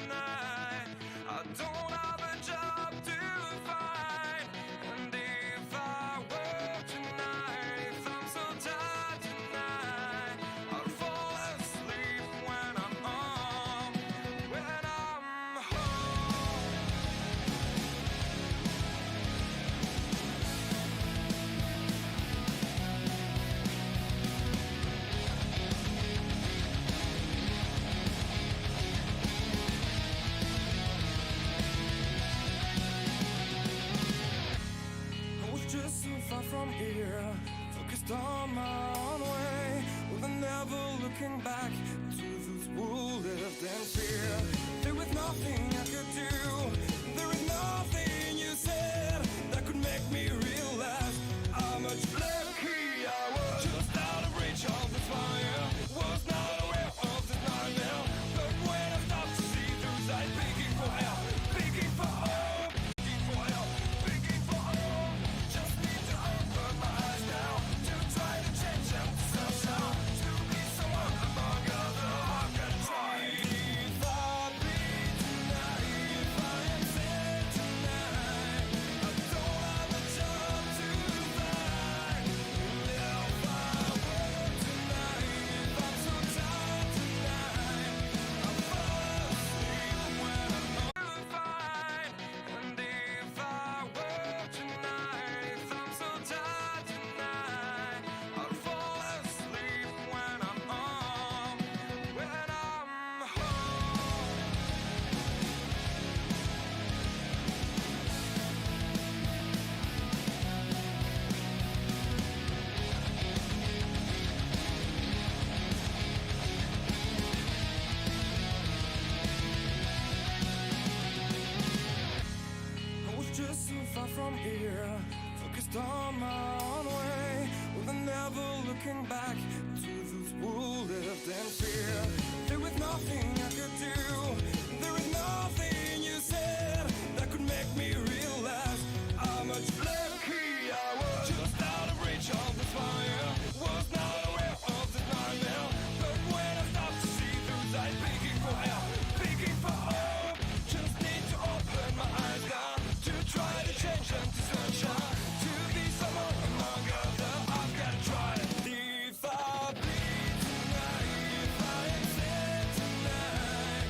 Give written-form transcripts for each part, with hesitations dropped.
tonight. I don't have a job to find, and if I were tonight, if I'm so tired tonight, I'll fall asleep when I'm home, when I'm home. I was just so far from here, focused on my own way, with a never looking back to those who lived in fear. There was nothing I could do, there is nothing you said that could make me realize how much lucky I was. Just out of reach of the fire, was not aware of this nightmare, but when I stopped to see through sight, begging for help, begging for hope, begging for help, begging for hope. Just need to open my eyes now, to try to change them to sunshine, to be someone among other. I've got to try. If I bleed tonight, if I am sad tonight, I don't have a job to find. And if I were tonight, if I'm so tired tonight, I'll fall asleep when I'm not fine. And if I were tonight, if I'm so tired tonight, I'll fall asleep when I'm home, when I'm home. I was just so far from here, focused on my own way, with a never looking back to those who lived in fear. There was nothing I could do, there is nothing you said that could make me realize how much lucky I was. Just out of reach of the fire, was not aware of this nightmare, but when I stopped to see through sight, begging for help, begging for hope. Just need to open my eyes now, to try to change them to sunshine, to be someone among other. I've got to try. If I bleed tonight, if I am sad tonight,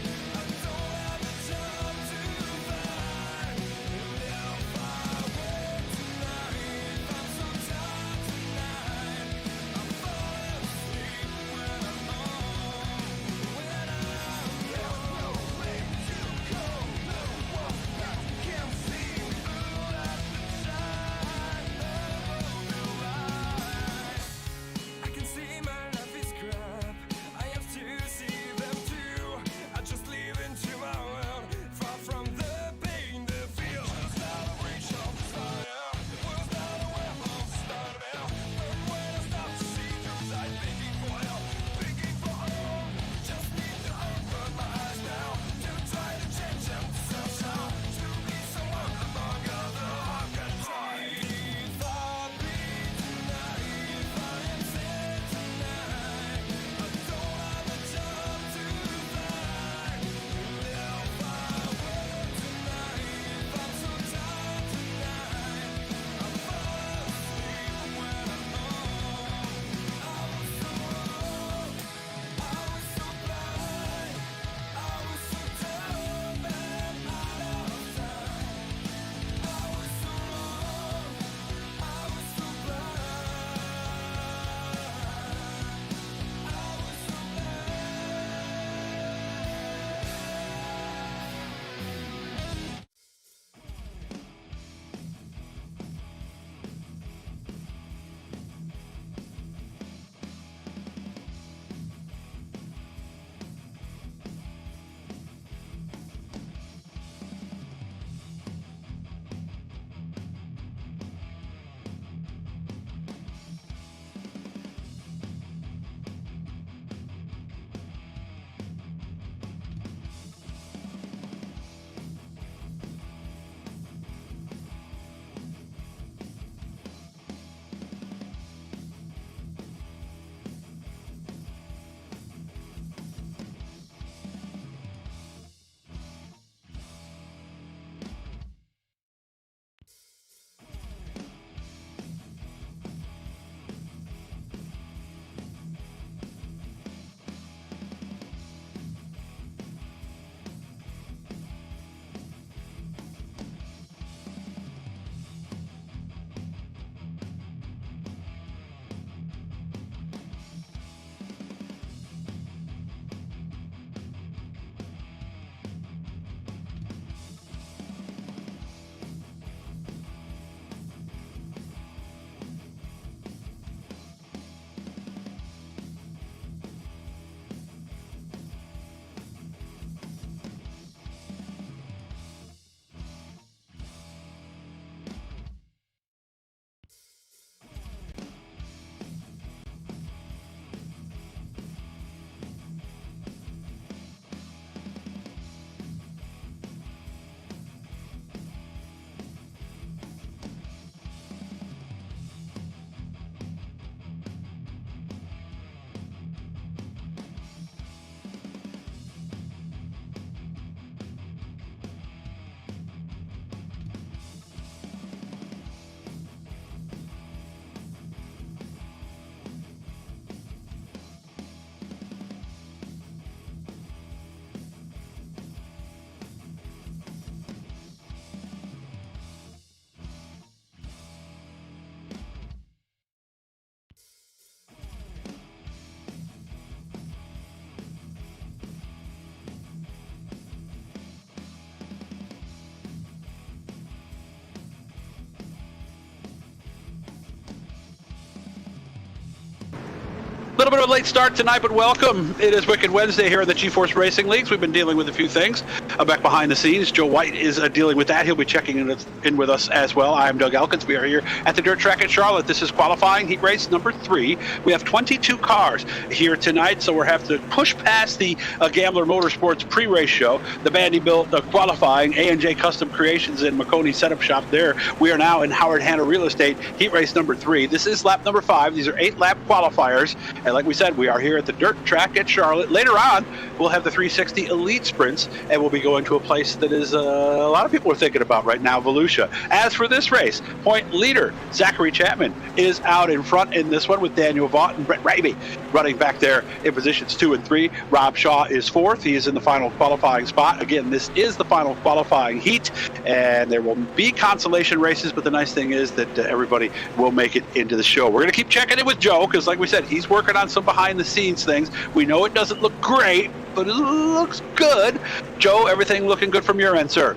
little bit of a late start tonight, but welcome. It is Wicked Wednesday here in the GeForce Racing Leagues. We've been dealing with a few things back behind the scenes. Joe White is dealing with that. He'll be checking in with us as well. I'm Doug Elkins. We are here at the dirt track at Charlotte. This is qualifying heat race number 3. We have 22 cars here tonight, so we'll have to push past the Gambler Motorsports pre-race show, the Vanderbilt qualifying, A&J Custom Creations in McConey Setup Shop there. We are now in Howard Hanna Real Estate, heat race number 3. This is lap number 5. These are 8-lap qualifiers. And like we said, we are here at the dirt track at Charlotte. Later on, we'll have the 360 Elite Sprints, and we'll be going to a place that is a lot of people are thinking about right now, Volusia. As for this race, point leader Zachary Chapman is out in front in this one with Daniel Vaught and Brett Raby running back there in positions 2 and 3. Rob Shaw is 4th. He is in the final qualifying spot. Again, this is the final qualifying heat, and there will be consolation races, but the nice thing is that everybody will make it into the show. We're going to keep checking in with Joe because, like we said, he's working on some behind-the-scenes things. We know it doesn't look great, but it looks good. Joe, everything looking good from your end, sir?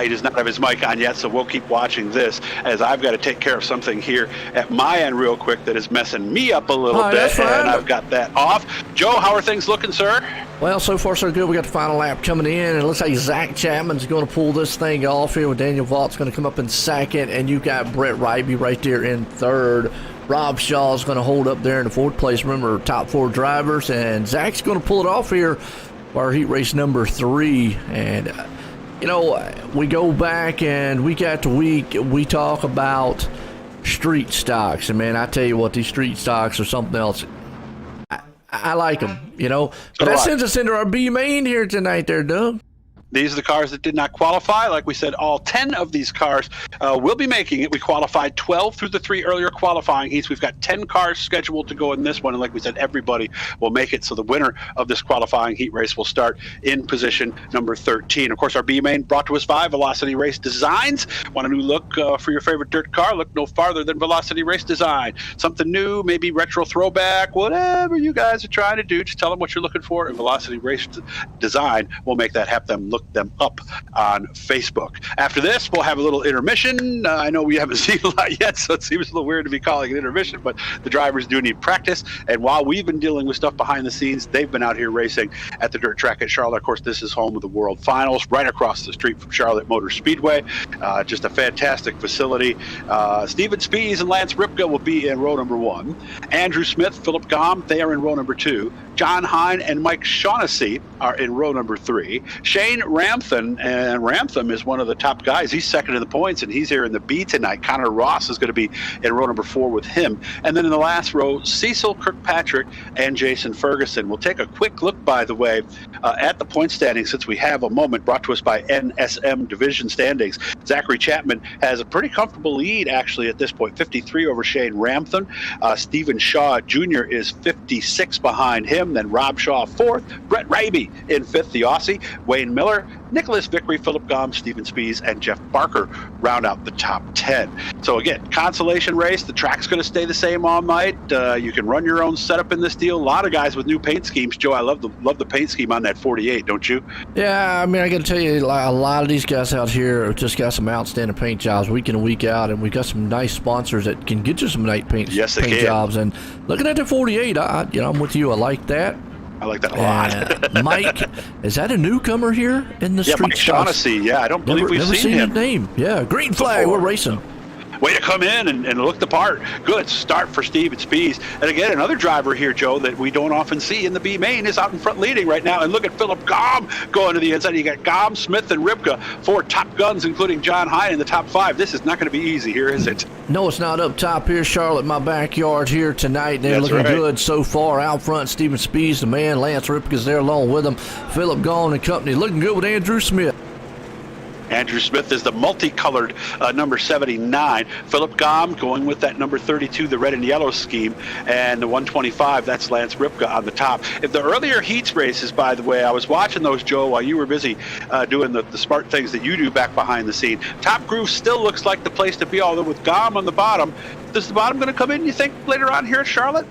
He does not have his mic on yet, so we'll keep watching this as I've got to take care of something here at my end real quick that is messing me up a little bit, and I've got that off. Joe, how are things looking, sir? Well, so far so good. We got the final lap coming in, and it looks like Zach Chapman's going to pull this thing off here with Daniel Vaught's going to come up in 2nd, and you got Brett Raby right there in 3rd. Rob Shaw's going to hold up there in the 4th place. Remember, top 4 drivers, and Zach's going to pull it off here for our heat race number 3. And you know, we go back and week after week, we talk about street stocks. And, man, I tell you what, these street stocks are something else. I like them, you know. But that sends us into our B main here tonight there, Doug. These are the cars that did not qualify. Like we said, all 10 of these cars will be making it. We qualified 12 through the 3 earlier qualifying heats. We've got 10 cars scheduled to go in this one. And like we said, everybody will make it. So the winner of this qualifying heat race will start in position number 13. Of course, our B main brought to us by Velocity Race Designs. Want a new look for your favorite dirt car? Look no farther than Velocity Race Design. Something new, maybe retro throwback, whatever you guys are trying to do. Just tell them what you're looking for, and Velocity Race Design will make that happen. Look them up on Facebook. After this, we'll have a little intermission. I know we haven't seen a lot yet, so it seems a little weird to be calling it intermission, but the drivers do need practice. And while we've been dealing with stuff behind the scenes, they've been out here racing at the dirt track at Charlotte. Of course, this is home of the World Finals, right across the street from Charlotte Motor Speedway. Just a fantastic facility. Steven Spies and Lance Ripka will be in row number 1. Andrew Smith, Philip Gom, they are in row number 2. John Hine and Mike Shaughnessy are in row number 3. Shane Ramtham, and Ramtham is one of the top guys. He's 2nd in the points, and he's here in the B tonight. Connor Ross is going to be in row number 4 with him. And then in the last row, Cecil Kirkpatrick and Jason Ferguson. We'll take a quick look, by the way, at the point standings since we have a moment, brought to us by NSM Division Standings. Zachary Chapman has a pretty comfortable lead, actually, at this point, 53 over Shane Ramtham. Stephen Shaw Jr. is 56 behind him. Then Rob Shaw 4th, Brett Raby in 5th, the Aussie, Wayne Miller, Nicholas Vickery, Philip Gom, Stephen Spies, and Jeff Barker round out the top 10. So again, consolation race. The track's going to stay the same all night. You can run your own setup in this deal. A lot of guys with new paint schemes. Joe, I love the paint scheme on that 48, don't you? Yeah, I mean, I got to tell you, a lot of these guys out here have just got some outstanding paint jobs week in and week out, and we got some nice sponsors that can get you some nice paint jobs. And looking at the 48, I'm with you. I like that. I like that a lot. Mike, is that a newcomer here in the street? Mike Shaughnessy. Yeah, I don't believe we've seen him. His name. Yeah, green flag. We're racing. Way to come in and look the part. Good start for Steven Spies. And again, another driver here, Joe, that we don't often see in the B main is out in front leading right now. And look at Philip Gom going to the inside. You got Gom, Smith, and Ribka, 4 top guns, including John Hine in the top 5. This is not going to be easy here, is it? No, it's not. Up top here, Charlotte, my backyard here tonight. They're looking good so far. Out front, Steven Spies, the man. Lance Ripka's there along with him. Philip Gom and company looking good with Andrew Smith. Andrew Smith is the multicolored number 79. Philip Gom going with that number 32, the red and yellow scheme, and the 125, that's Lance Ripka on the top. If the earlier heats races, by the way, I was watching those, Joe, while you were busy doing the smart things that you do back behind the scene. Top Groove still looks like the place to be, although with Gom on the bottom. Is the bottom going to come in, you think, later on here at Charlotte?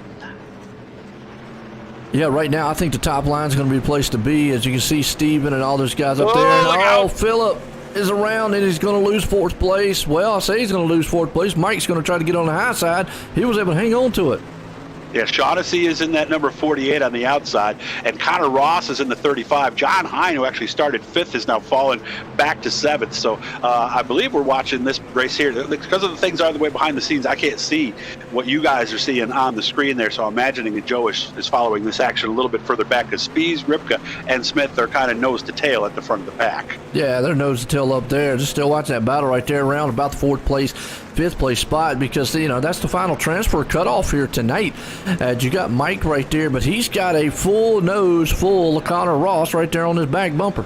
Yeah, right now I think the top line is going to be the place to be. As you can see, Steven and all those guys up there. And, Philip. is around and he's going to lose fourth place. Well, I say he's going to lose fourth place. Mike's going to try to get on the high side. He was able to hang on to it. Yeah, Shaughnessy is in that number 48 on the outside, and Connor Ross is in the 35. John Hine, who actually started 5th, is now fallen back to 7th. So I believe we're watching this race here. Because of the things are the way behind the scenes, I can't see what you guys are seeing on the screen there. So I'm imagining that Joe is following this action a little bit further back, because Spies, Ripka, and Smith are kind of nose to tail at the front of the pack. Yeah, they're nose to tail up there. Just still watching that battle right there around about the fourth place, fifth place spot, because, you know, that's the final transfer cutoff here tonight. You got Mike right there, but he's got a full nose full of Connor Ross right there on his back bumper.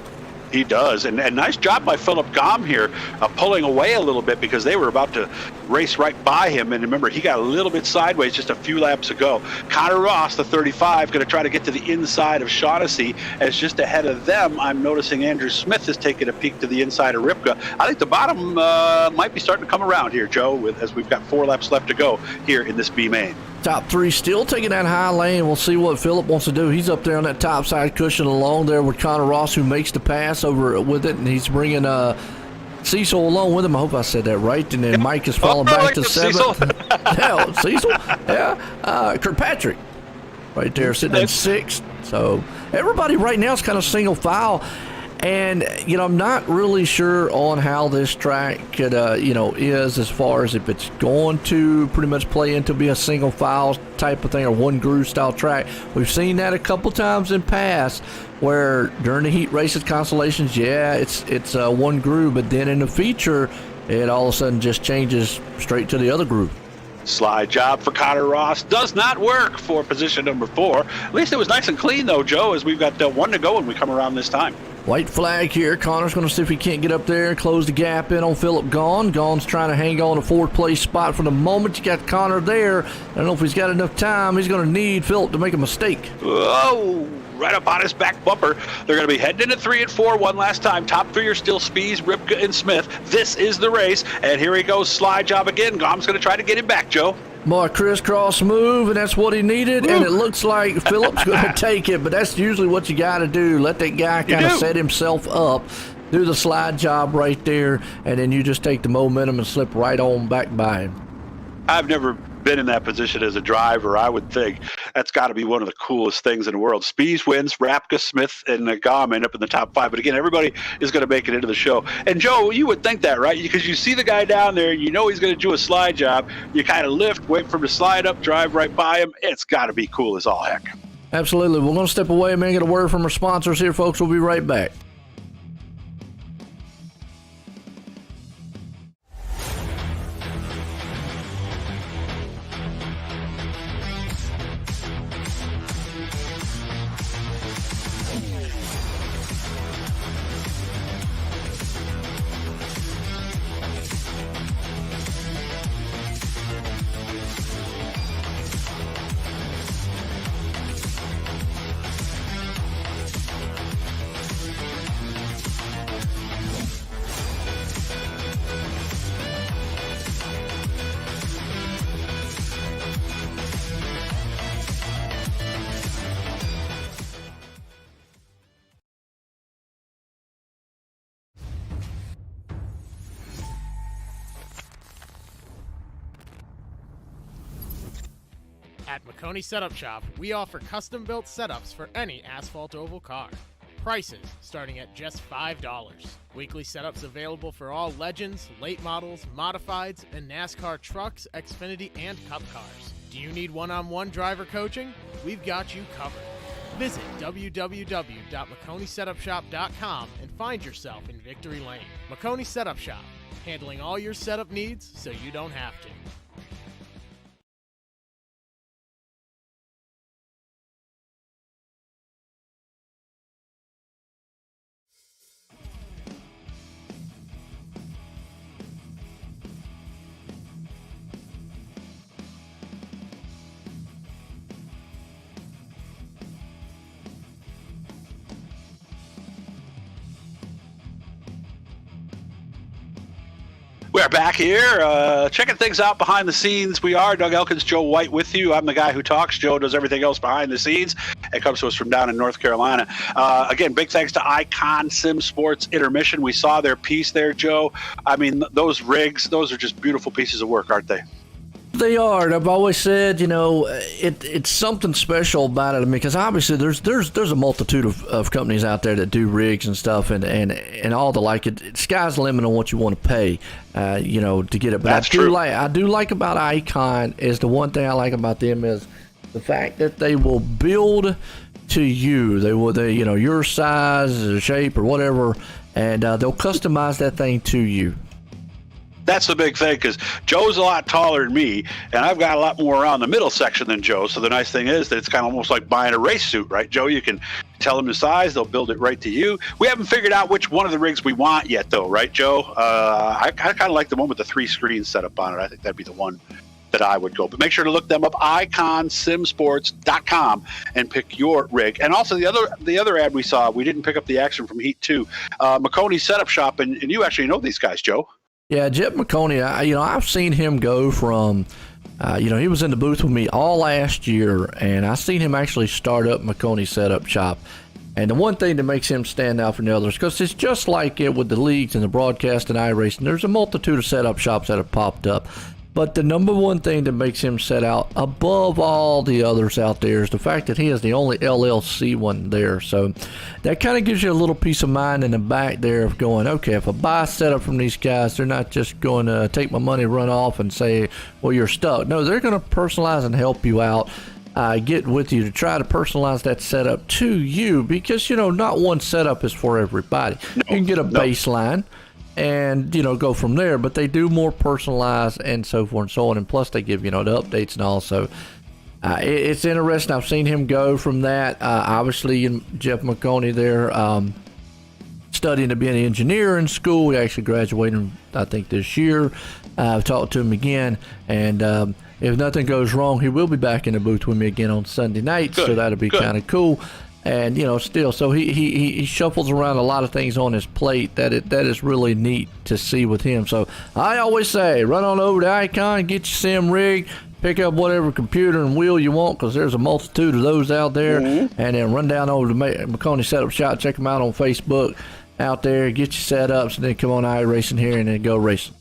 He does, and nice job by Philip Gom here, pulling away a little bit, because they were about to race right by him, and remember, he got a little bit sideways just a few laps ago. Connor Ross, the 35, going to try to get to the inside of Shaughnessy, as just ahead of them, I'm noticing Andrew Smith is taking a peek to the inside of Ripka. I think the bottom might be starting to come around here, Joe, as we've got 4 laps left to go here in this B main. Top 3 still taking that high lane. We'll see what Phillip wants to do. He's up there on that top side cushion along there with Connor Ross, who makes the pass over with it, and he's bringing Cecil along with him. I hope I said that right. And then Mike is falling back to 7th. Yeah, Cecil. Yeah. Kirkpatrick right there sitting in 6th. So everybody right now is kind of single file. And, you know, I'm not really sure on how this track could, is as far as if it's going to pretty much play into be a single file type of thing or one groove style track. We've seen that a couple times in past where during the heat races, Constellations, yeah, it's one groove, but then in the feature, it all of a sudden just changes straight to the other groove. Slide job for Connor Ross does not work for position number 4. At least it was nice and clean, though, Joe, as we've got 1 to go when we come around this time. White flag here. Connor's going to see if he can't get up there and close the gap in on Phillip Gahn. Gahn's trying to hang on to 4th place spot for the moment. You got Connor there. I don't know if he's got enough time. He's going to need Phillip to make a mistake. Oh, right up on his back bumper. They're going to be heading into 3 and 4 one last time. Top 3 are still Spies, Ripka, and Smith. This is the race, and here he goes. Slide job again. Gahn's going to try to get him back, Joe. Boy, crisscross move, and that's what he needed, and it looks like Phillip's going to take it, but that's usually what you got to do. Let that guy kind of set himself up, do the slide job right there, and then you just take the momentum and slip right on back by him. I've never been in that position as a driver. I would think that's got to be one of the coolest things in the world. Spies wins, Rapka, Smith, and Gahn end up in the top 5. But again, everybody is going to make it into the show. And Joe, you would think that, right? Because you see the guy down there, you know he's going to do a slide job. You kind of lift, wait for him to slide up, drive right by him. It's got to be cool as all heck. Absolutely. We're going to step away, man, get a word from our sponsors here, folks. We'll be right back. At McConey Setup Shop, we offer custom-built setups for any asphalt oval car. Prices starting at just $5. Weekly setups available for all Legends, late models, modifieds, and NASCAR trucks, Xfinity, and Cup cars. Do you need one-on-one driver coaching? We've got you covered. Visit www.McConeySetupShop.com and find yourself in Victory Lane. McConey Setup Shop, handling all your setup needs so you don't have to. We are back here, checking things out behind the scenes. We are Doug Elkins, Joe White with you. I'm the guy who talks. Joe does everything else behind the scenes. It comes to us from down in North Carolina. Again, big thanks to Icon Sim Sports Intermission. We saw their piece there, Joe. I mean, those rigs, those are just beautiful pieces of work, aren't they? They are. And I've always said, it's something special about it. I mean, because obviously there's a multitude of companies out there that do rigs and stuff, and all the like. Sky's the limit on what you want to pay, to get it. But That's true. I do like about Icon is the one thing I like about them is the fact that they will build to you. They your size, shape, or whatever, and they'll customize that thing to you. That's the big thing, because Joe's a lot taller than me, and I've got a lot more around the middle section than Joe. So the nice thing is that it's kind of almost like buying a race suit, right, Joe? You can tell them the size, they'll build it right to you. We haven't figured out which one of the rigs we want yet, though, right, Joe? I kind of like the one with the 3 screens set up on it. I think that'd be the one that I would go. But make sure to look them up, iconsimsports.com, and pick your rig. And also the other ad we saw, we didn't pick up the action from Heat 2, McConey's Setup Shop, and you actually know these guys, Joe. Yeah, Jeff McConey, I've seen him go from, he was in the booth with me all last year, and I seen him actually start up McConey's Setup Shop. And the one thing that makes him stand out from the others, because it's just like it with the leagues and the broadcast and iRacing, there's a multitude of setup shops that have popped up. But the number one thing that makes him set out above all the others out there is the fact that he is the only LLC one there. So that kind of gives you a little peace of mind in the back there of going, okay, if I buy a setup from these guys, they're not just going to take my money, run off, and say, well, you're stuck. No, they're going to personalize and help you out, get with you to try to personalize that setup to you, because, not one setup is for everybody. You can get a baseline and go from there, but they do more personalized and so forth and so on, and plus they give the updates and all. So it's interesting. I've seen him go from that, obviously, Jeff McConey there, studying to be an engineer in school. He actually graduated, I think, this year. I've talked to him again, and if nothing goes wrong, he will be back in the booth with me again on Sunday night. So that'll be kind of cool. And still, so he shuffles around a lot of things on his plate that is really neat to see with him. So I always say, run on over to Icon, get your sim rig, pick up whatever computer and wheel you want, because there's a multitude of those out there, and then run down over to McConey Setup Shop, check them out on Facebook out there, get your setups, and then come on iRacing here and then go racing.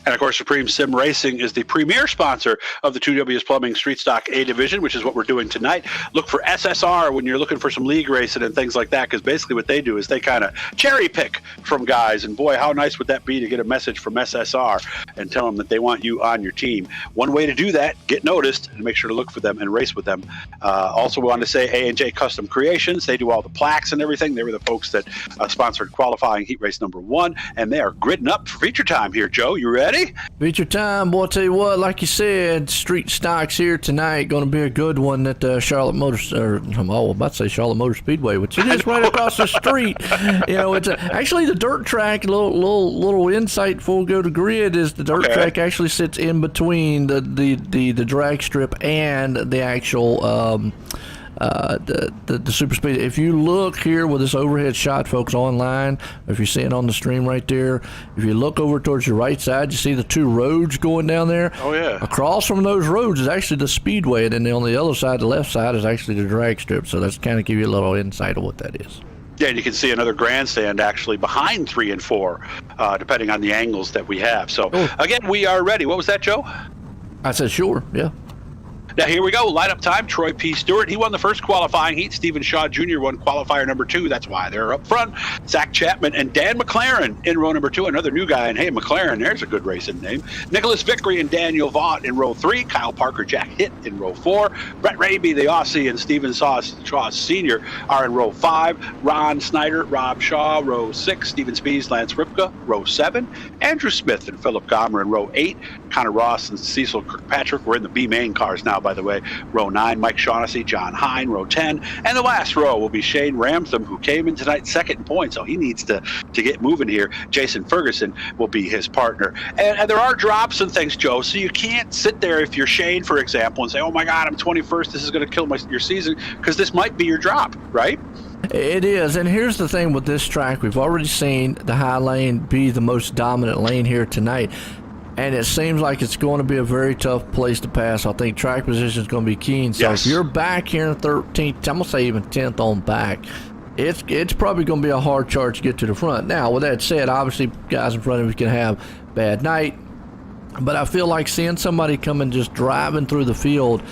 And, of course, Supreme Sim Racing is the premier sponsor of the 2Ws Plumbing Street Stock A Division, which is what we're doing tonight. Look for SSR when you're looking for some league racing and things like that, because basically what they do is they kind of cherry pick from guys. And, boy, how nice would that be to get a message from SSR and tell them that they want you on your team. One way to do that, get noticed, and make sure to look for them and race with them. Also, we want to say A&J Custom Creations. They do all the plaques and everything. They were the folks that sponsored qualifying heat race number 1, and they are gridding up for feature time here, Joe. You ready? Feature time, boy. I tell you what, like you said, street stocks here tonight. Going to be a good one at Charlotte Motor Speedway, which it is right across the street. It's actually the dirt track. Little insight before we go to grid is the dirt track actually sits in between the drag strip and the actual the super speed. If you look here with this overhead shot, folks, online, if you see it on the stream right there, if you look over towards your right side, you see the 2 roads going down there. Oh yeah. Across from those roads is actually the speedway, and then on the other side, the left side, is actually the drag strip. So that's kind of give you a little insight of what that is. Yeah, and you can see another grandstand actually behind 3 and 4, depending on the angles that we have. So again, we are ready. What was that, Joe? I said sure. Yeah. Now, here we go. Lineup time. Troy P. Stewart. He won the first qualifying heat. Stephen Shaw Jr. won qualifier number 2. That's why they're up front. Zach Chapman and Dan McLaren in row number 2. Another new guy. And hey, McLaren, there's a good racing name. Nicholas Vickery and Daniel Vaught in row 3. Kyle Parker, Jack Hitt in row 4. Brett Raby, the Aussie, and Stephen Shaw Sr. are in row 5. Ron Snyder, Rob Shaw, row 6. Stephen Spees, Lance Ripka, row 7. Andrew Smith and Philip Gomer in row 8. Connor Ross and Cecil Kirkpatrick. We're in the B main cars now, by the way. Row 9, Mike Shaughnessy, John Hine, row 10. And the last row will be Shane Ramtham, who came in tonight second in points, so he needs to get moving here. Jason Ferguson will be his partner. And there are drops and things, Joe, so you can't sit there if you're Shane, for example, and say, oh my God, I'm 21st, this is going to kill your season, because this might be your drop, right? It is, and here's the thing with this track. We've already seen the high lane be the most dominant lane here tonight. and it seems like it's going to be a very tough place to pass. I think track position is going to be keen. So Yes. if you're back here in 13th, I'm going to say even 10th on back, it's probably going to be a hard charge to get to the front. Now, with that said, obviously guys in front of you can have bad night, but I feel like seeing somebody coming just driving through the field,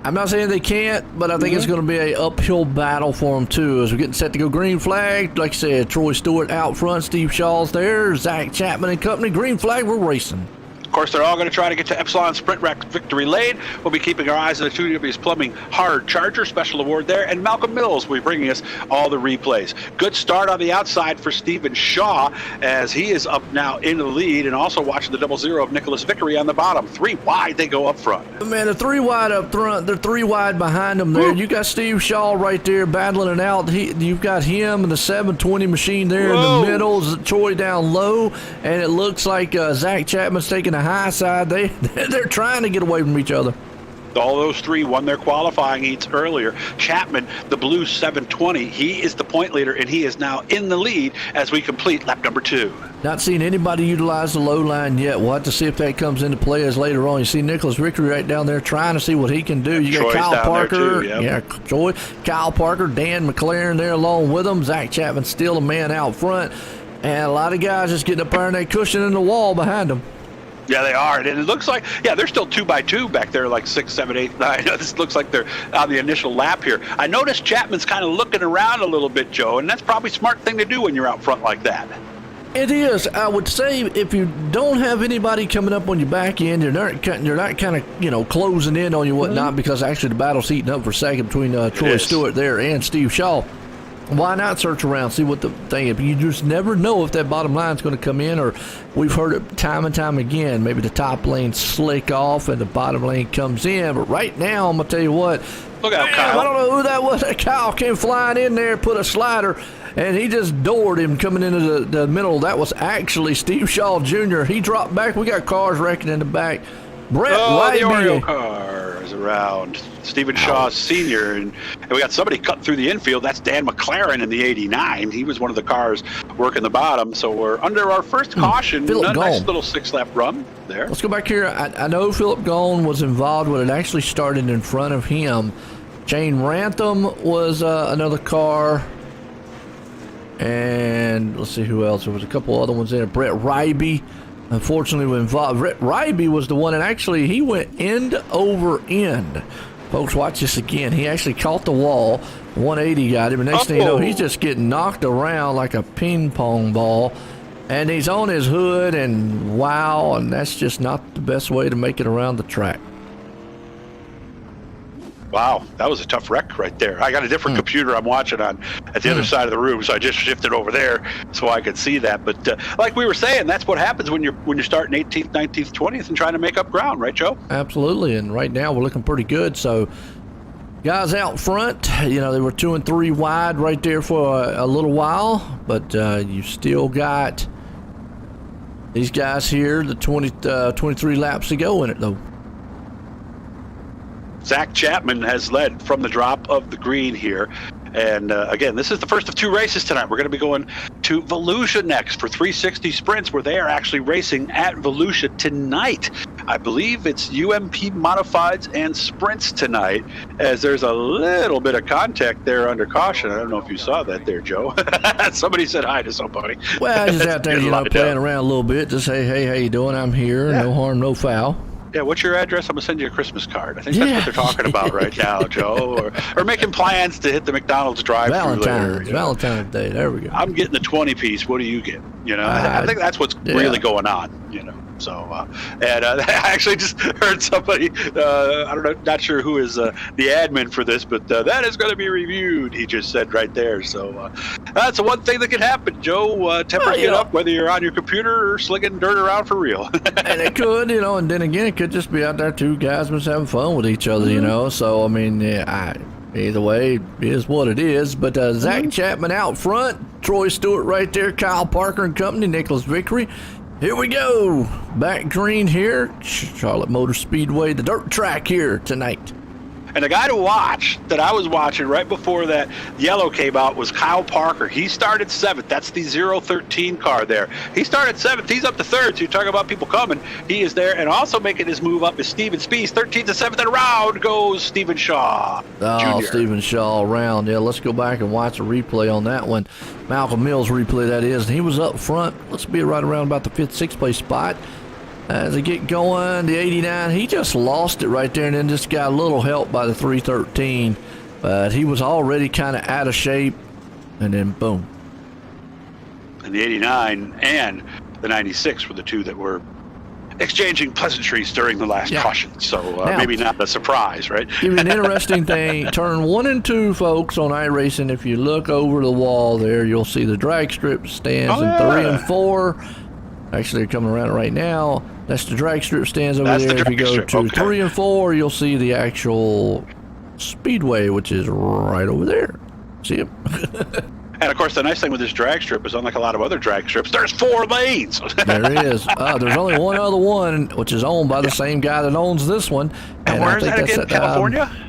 I'm not saying they can't, but I think it's going to be an uphill battle for them too. As we're getting set to go green flag, like I said, Troy Stewart out front, Steve Shaw's there, Zach Chapman and company. Green flag, we're racing. Of course, they're all going to try to get to Epsilon Sprint Rack Victory Lane. We'll be keeping our eyes on the 2Ws Plumbing Hard Charger Special Award there. And Malcolm Mills will be bringing us all the replays. Good start on the outside for Stephen Shaw as he is up now in the lead, and also watching the 00 of Nicholas Vickery on the bottom. 3 wide, they go up front. Man, they're 3 wide up front. They're 3 wide behind them there. You got Steve Shaw right there battling it out. You've got him and the 720 machine there in the middle. Troy down low, and it looks like Zach Chapman's taking the high side. They're trying to get away from each other. All those 3 won their qualifying heats earlier. Chapman, the blue 720, he is the point leader, and he is now in the lead as we complete lap number 2. Not seeing anybody utilize the low line yet. We'll have to see if that comes into play as later on. You see Nicholas Vickery right down there trying to see what he can do. You got Troy's Kyle down Parker. there too, Yeah, Troy, Kyle Parker, Dan McLaren there along with him. Zach Chapman still a man out front. And a lot of guys just getting up there and they cushion in the wall behind them. Yeah, they are. And it looks like, they're still 2 by 2 back there, like 6, 7, 8, 9. This looks like they're on the initial lap here. I noticed Chapman's kind of looking around a little bit, Joe, and that's probably a smart thing to do when you're out front like that. It is. I would say if you don't have anybody coming up on your back end, you're not kind of, closing in on you whatnot, because actually the battle's heating up for second between Troy Stewart there and Steve Shaw. Why not search around, see what the thing is? You just never know if that bottom line's going to come in, or we've heard it time and time again. Maybe the top lane slick off and the bottom lane comes in. But right now, I'm going to tell you what. Look out, Kyle. I don't know who that was. Kyle came flying in there, put a slider, and he just doored him coming into the middle. That was actually Steve Shaw Jr. He dropped back. We got cars wrecking in the back. Brett the Whiteby. Oreo car is around. Stephen Shaw Sr. And we got somebody cutting through the infield. That's Dan McLaren in the 89. He was one of the cars working the bottom. So we're under our first caution. Philip A nice Gone. little 6-lap run there. Let's go back here. I know Philip Gone was involved when it actually started in front of him. Jane Rantham was another car. And let's see who else. There was a couple other ones there. Brett Ryby, unfortunately, was involved. Brett Ryby was the one that actually, he went end over end. Folks, watch this again. He actually caught the wall. 180 got him. And next thing you know, he's just getting knocked around like a ping pong ball. And he's on his hood, and wow, and that's just not the best way to make it around the track. Wow, that was a tough wreck right there. I got a different computer I'm watching on at the other side of the room, so I just shifted over there so I could see that. But like we were saying, that's what happens when you're starting 18th, 19th, 20th and trying to make up ground, right, Joe? Absolutely, and right now we're looking pretty good. So guys out front, they were 2 and 3 wide right there for a little while, but you still got these guys here, the 23 laps to go in it, though. Zach Chapman has led from the drop of the green here. And again, this is the first of 2 races tonight. We're going to be going to Volusia next for 360 sprints, where they are actually racing at Volusia tonight. I believe it's UMP modifieds and sprints tonight, as there's a little bit of contact there under caution. I don't know if you saw that there, Joe. Somebody said hi to somebody. Well, I just out there, playing around a little bit. Just say, hey, how you doing? I'm here. Yeah. No harm, no foul. Yeah, what's your address? I'm going to send you a Christmas card. I think that's what they're talking about right now, Joe. Or making plans to hit the McDonald's drive-thru later. Valentine's Day. There we go. I'm getting the 20-piece. What do you get? I think that's what's really going on, So, and I actually just heard somebody, I don't know, not sure who is the admin for this, but that is going to be reviewed, he just said right there. So that's the one thing that can happen, Joe. Tempers get up, whether you're on your computer or slinging dirt around for real. And it could, and then again, it could just be out there 2 guys just having fun with each other, So, I mean, either way, it is what it is. But Zach Chapman out front, Troy Stewart right there, Kyle Parker and company, Nicholas Vickery. Here we go. Back green here, Charlotte Motor Speedway, the dirt track here tonight. And the guy to watch that I was watching right before that yellow came out was Kyle Parker. He started 7th. That's the 013 car there. He started 7th. He's up to 3rd. So you're talking about people coming. He is there. And also making his move up is Steven Spies. 13th to 7th. And around goes Stephen Shaw. Oh, Jr. Stephen Shaw around. Yeah, let's go back and watch a replay on that one. Malcolm Mills replay, that is. And he was up front. Let's be right around about the 5th, 6th place spot. As they get going, the 89, he just lost it right there and then just got a little help by the 313. But he was already kind of out of shape, and then boom. And the 89 and the 96 were the two that were exchanging pleasantries during the last caution. So Now, maybe not a surprise, right? Give you an interesting thing. Turn 1 and 2, folks, on iRacing. If you look over the wall there, you'll see the drag strip stands in 3 and 4. Actually, they're coming around right now. That's the drag strip stands over there. If you go to 3 and 4, you'll see the actual speedway, which is right over there. See it? And, of course, the nice thing with this drag strip is, unlike a lot of other drag strips, there's 4 lanes. There is. There's only one other one, which is owned by the same guy that owns this one. And where is that again? California?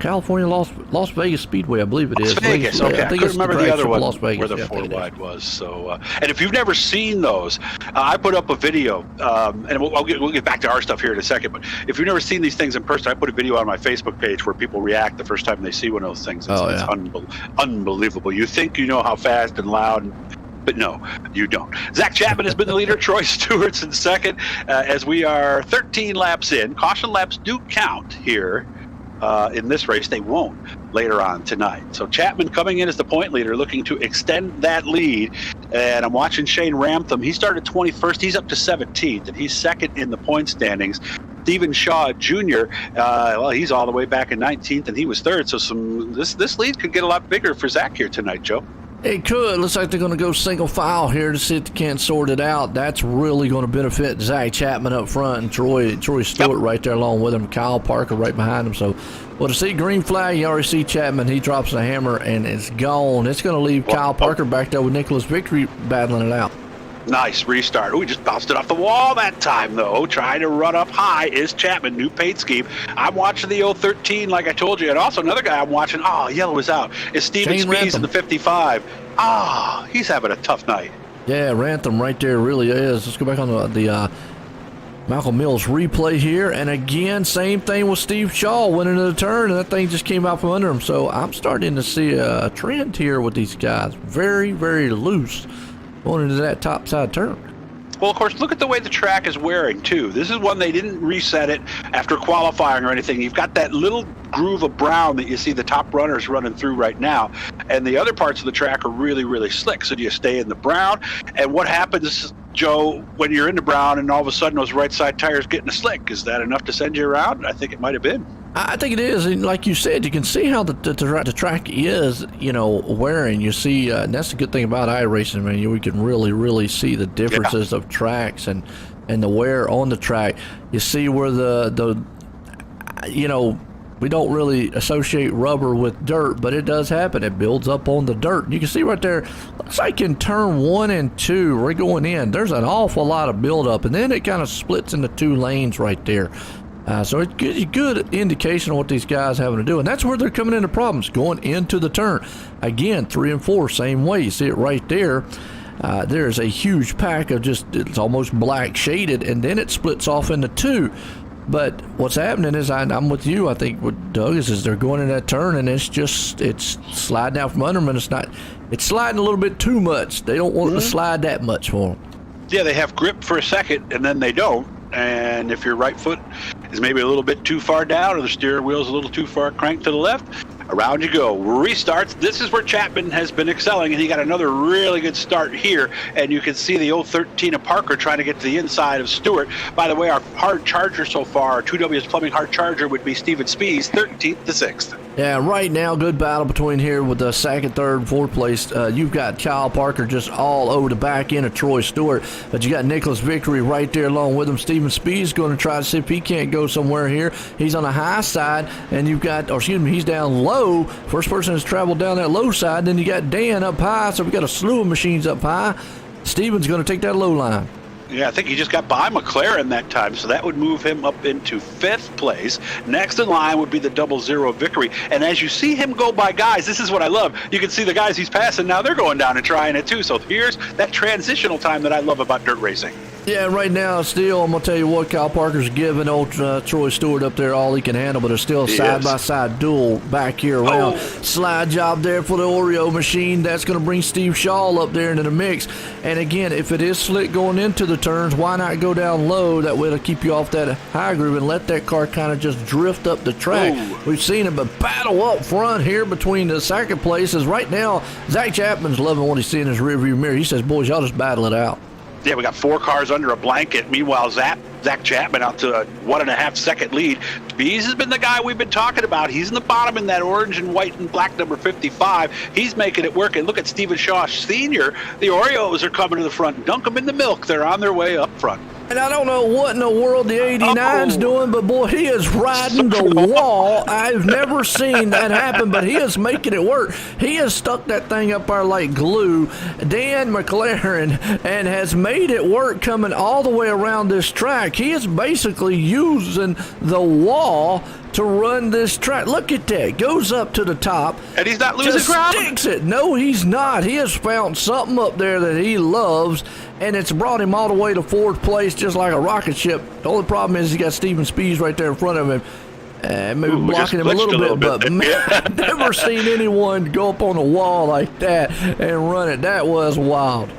California, Las Vegas Speedway, I believe it is. Las Vegas, okay. I couldn't remember the other one Las Vegas, where the 4-wide was. So, and if you've never seen those, I put up a video, and we'll get back to our stuff here in a second, but if you've never seen these things in person, I put a video on my Facebook page where people react the first time they see one of those things. It's unbelievable. You think you know how fast and loud, but no, you don't. Zach Chapman has been the leader. Troy Stewart's in second, as we are 13 laps in. Caution laps do count here. In this race, they won't later on tonight. So Chapman coming in as the point leader, looking to extend that lead. And I'm watching Shane Ramtham. He started 21st. He's up to 17th, and he's second in the point standings. Stephen Shaw Jr., well, he's all the way back in 19th, and he was 3rd. So this lead could get a lot bigger for Zach here tonight, Joe. It could. Looks like they're going to go single file here to see if they can't sort it out. That's really going to benefit Zach Chapman up front and Troy Stewart right there along with him. Kyle Parker right behind him. So, well, to see green flag, you already see Chapman. He drops the hammer and it's gone. It's going to leave Kyle Parker back there with Nicholas Victory battling it out. Nice restart. We just bounced it off the wall that time, though. Trying to run up high is Chapman. New paint scheme. I'm watching the 013, like I told you. And also another guy I'm watching, yellow is out, is Steven Spies in the 55. He's having a tough night. Yeah, Rantham right there really is. Let's go back on the Malcolm Mills replay here. And again, same thing with Steve Shaw went into the turn, and that thing just came out from under him. So I'm starting to see a trend here with these guys. Very, very loose going into that top side turn. Well, of course, look at the way the track is wearing, too. This is one they didn't reset it after qualifying or anything. You've got that little groove of brown that you see the top runners running through right now, and the other parts of the track are really, really slick. So do you stay in the brown? And what happens, Joe, when you're in the brown and all of a sudden those right side tires getting a slick? Is that enough to send you around? I think it might have been. I think it is, and like you said, you can see how the track is, wearing. You see, and that's the good thing about iRacing, man. We can really see the differences of tracks and the wear on the track. You see where we don't really associate rubber with dirt, but it does happen. It builds up on the dirt. You can see right there, looks like in turn 1 and 2, we're going in. There's an awful lot of buildup, and then it kind of splits into 2 lanes right there. So it gives you good indication of what these guys are having to do. And that's where they're coming into problems, going into the turn. Again, 3 and 4, same way. You see it right there. There's a huge pack of it's almost black shaded, and then it splits off into 2. But what's happening is, I'm with you, I think what Doug is they're going in that turn, and it's sliding out from under them, and it's sliding a little bit too much. They don't want it to slide that much for them. Yeah, they have grip for a second, and then they don't. And if your right foot is maybe a little bit too far down, or the steering wheel's a little too far cranked to the left, around you go. Restarts. This is where Chapman has been excelling, and he got another really good start here. And you can see the 013 of Parker trying to get to the inside of Stewart. By the way, our hard charger so far, our 2Ws Plumbing hard charger, would be Steven Spies, 13th to 6th. Yeah, right now, good battle between here with the 2nd, 3rd, 4th place. You've got Kyle Parker just all over the back end of Troy Stewart, but you got Nicholas Victory right there along with him. Steven Spies going to try to see if he can't go somewhere here. He's on the high side, and he's down low. First person has traveled down that low side. Then you got Dan up high, so we got a slew of machines up high. Steven's going to take that low line. Yeah, I think he just got by McLaren that time, so that would move him up into 5th place. Next in line would be the 0-0 Vickery. And as you see him go by guys, this is what I love. You can see the guys he's passing now, they're going down and trying it too. So here's that transitional time that I love about dirt racing. Yeah, right now, still, I'm going to tell you what, Kyle Parker's giving old Troy Stewart up there all he can handle, but it's still a side-by-side duel back here around. Slide job there for the Oreo machine. That's going to bring Steve Shaw up there into the mix. And again, if it is slick going into the turns, why not go down low? That way it'll keep you off that high groove and let that car kind of just drift up the track. We've seen him battle up front here between the second places. Right now, Zach Chapman's loving what he's seeing in his rearview mirror. He says, boys, y'all just battle it out. Yeah, we got 4 cars under a blanket. Meanwhile, Zach Chapman out to a 1.5 second lead. Bees has been the guy we've been talking about. He's in the bottom in that orange and white and black number 55. He's making it work. And look at Stephen Shaw Sr. The Oreos are coming to the front. Dunk them in the milk. They're on their way up front. And I don't know what in the world the 89's doing, but boy, he is riding the wall. I've never seen that happen, but he is making it work. He has stuck that thing up there like glue, Dan McLaren, and has made it work coming all the way around this track. He is basically using the wall to run this track. Look at that. Goes up to the top. And he's not losing ground? Sticks it. No, he's not. He has found something up there that he loves, and it's brought him all the way to 4th place just like a rocket ship. The only problem is he got Steven Spees right there in front of him. Maybe blocking him a little bit, but man, I've never seen anyone go up on a wall like that and run it. That was wild.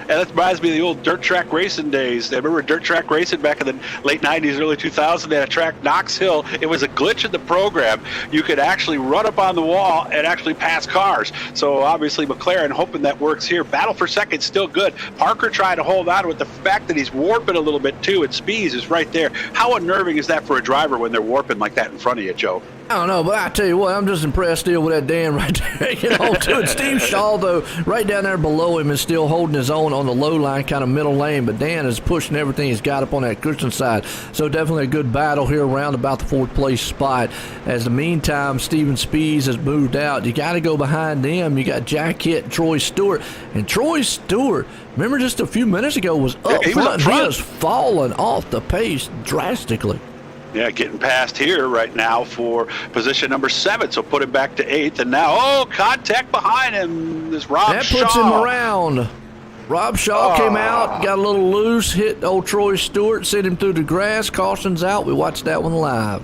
And that reminds me of the old dirt track racing days. I remember dirt track racing back in the late 90s, early 2000s. They had a track, Knox Hill. It was a glitch in the program. You could actually run up on the wall and actually pass cars. So obviously McLaren hoping that works here. Battle for second, still good. Parker trying to hold on with the fact that he's warping a little bit too, and Spees is right there. How unnerving is that for a driver when they're warping like that in front of you, Joe? I don't know, but I tell you what, I'm just impressed still with that Dan right there. Too. Steve Shaw, though, right down there below him is still holding his own on the low line, kind of middle lane, but Dan is pushing everything he's got up on that cushion side. So definitely a good battle here around about the 4th place spot. As the meantime, Steven Spees has moved out. You got to go behind them. You got Jack Hitt and Troy Stewart. And Troy Stewart, remember just a few minutes ago, was up front. He has fallen off the pace drastically. Yeah, getting past here right now for position number 7, so put him back to 8th. And now, contact behind him. This Rob Shaw. That puts him around. Rob Shaw came out, got a little loose, hit old Troy Stewart, sent him through the grass. Caution's out. We watched that one live.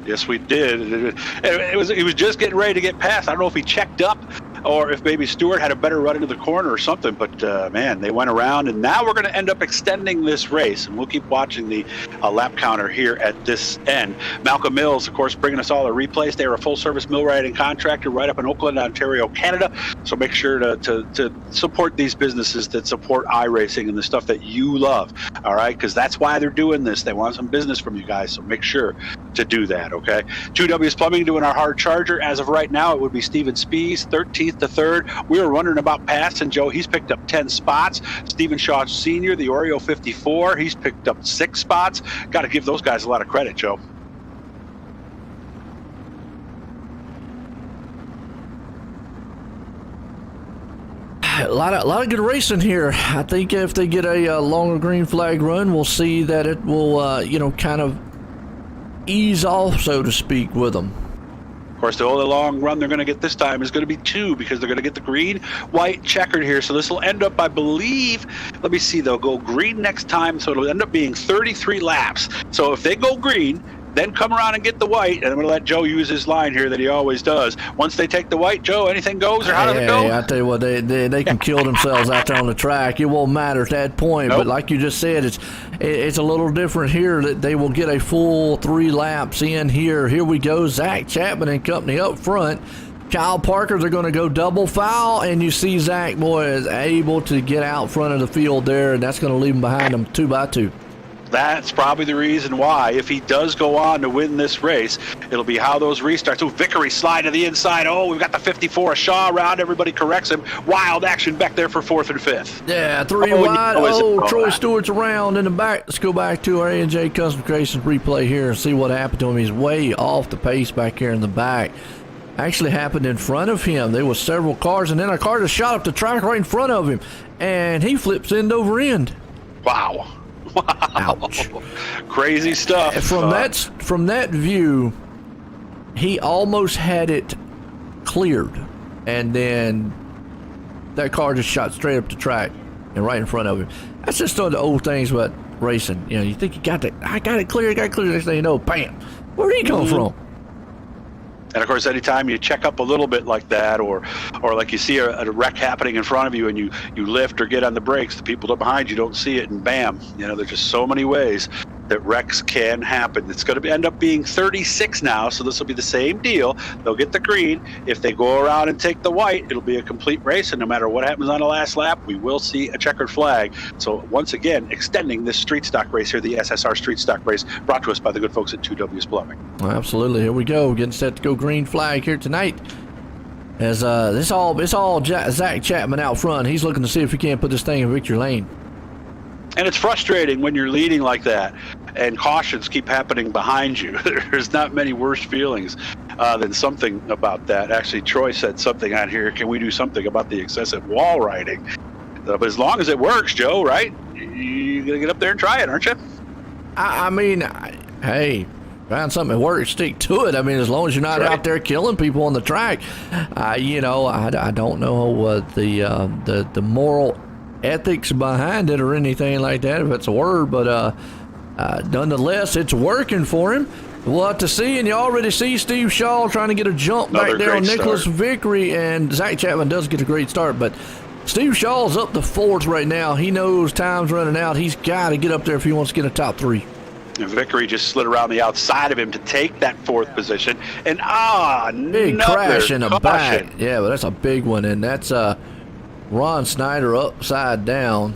Yes, we did. He was just getting ready to get past. I don't know if he checked up or if maybe Stewart had a better run into the corner or something, but man, they went around, and now we're going to end up extending this race, and we'll keep watching the lap counter here at this end. Malcolm Mills, of course, bringing us all the replays. They're a full-service millwrighting contractor right up in Oakland, Ontario, Canada, so make sure to support these businesses that support iRacing and the stuff that you love, all right, because that's why they're doing this. They want some business from you guys, so make sure to do that, okay? 2W's Plumbing doing our hard charger. As of right now, it would be Steven Spees, 13th to 3rd. We were running about past, and Joe, he's picked up 10 spots. Stephen Shaw Sr., the Oreo 54, he's picked up 6 spots. Got to give those guys a lot of credit, Joe. A lot of good racing here. I think if they get a longer green flag run, we'll see that it will, kind of ease off, so to speak, with them. Of course, the only long run they're going to get this time is going to be 2 because they're going to get the green, white, checkered here. So this will end up, I believe, let me see, they'll go green next time, so it'll end up being 33 laps. So if they go green, then come around and get the white, and I'm going to let Joe use his line here that he always does. Once they take the white, Joe, anything goes, or how does it go? I tell you what, they can kill themselves out there on the track. It won't matter at that point. Nope. But like you just said, it's a little different here. That they will get a full 3 laps in here. Here we go, Zach Chapman and company up front. Kyle Parker, they're going to go double foul, and you see Zach, boy, is able to get out front of the field there, and that's going to leave him behind them 2 by 2. That's probably the reason why, if he does go on to win this race, it'll be how those restarts. Oh, Vickery slide to the inside. Oh, we've got the 54. Shaw around. Everybody corrects him. Wild action back there for 4th and 5th. Yeah, 3 wide. Troy Stewart's around in the back. Let's go back to our A&J Custom Creations replay here and see what happened to him. He's way off the pace back here in the back. Actually happened in front of him. There was several cars, and then a car just shot up the track right in front of him, and he flips end over end. Wow. Ouch. Crazy stuff. From that view, he almost had it cleared, and then that car just shot straight up the track and right in front of him. That's just one of the old things about racing. You know, you think I got it clear. Next thing you know, bam, where'd he come from? And of course, anytime you check up a little bit like that, or like you see a wreck happening in front of you and you lift or get on the brakes, the people behind you don't see it, and bam, you know, there's just so many ways that wrecks can happen. It's going to end up being 36 now, so this will be the same deal. They'll get the green. If they go around and take the white, it'll be a complete race, and no matter what happens on the last lap, we will see a checkered flag. So once again, extending this street stock race here, the SSR street stock race, brought to us by the good folks at 2W's Plumbing. Absolutely. Here we go. Getting set to go green flag here tonight. As it's all Zach Chapman out front. He's looking to see if he can't put this thing in victory lane. And it's frustrating when you're leading like that and cautions keep happening behind you. There's not many worse feelings than something about that. Actually, Troy said something on here. Can we do something about the excessive wall riding? But as long as it works, Joe, right? You're going to get up there and try it, aren't you? I mean, hey, find something that works, stick to it. I mean, as long as you're not out there killing people on the track. You know, I don't know what the moral ethics behind it or anything like that, if it's a word, but nonetheless, it's working for him. We'll have to see, and you already see Steve Shaw trying to get a jump back there on Nicholas Vickery, and Zach Chapman does get a great start, but Steve Shaw's up to fourth right now. He knows time's running out. He's got to get up there if he wants to get a top three. And Vickery just slid around the outside of him to take that fourth position, and big crash in the back. Yeah, but that's a big one, and that's Ron Snyder upside down.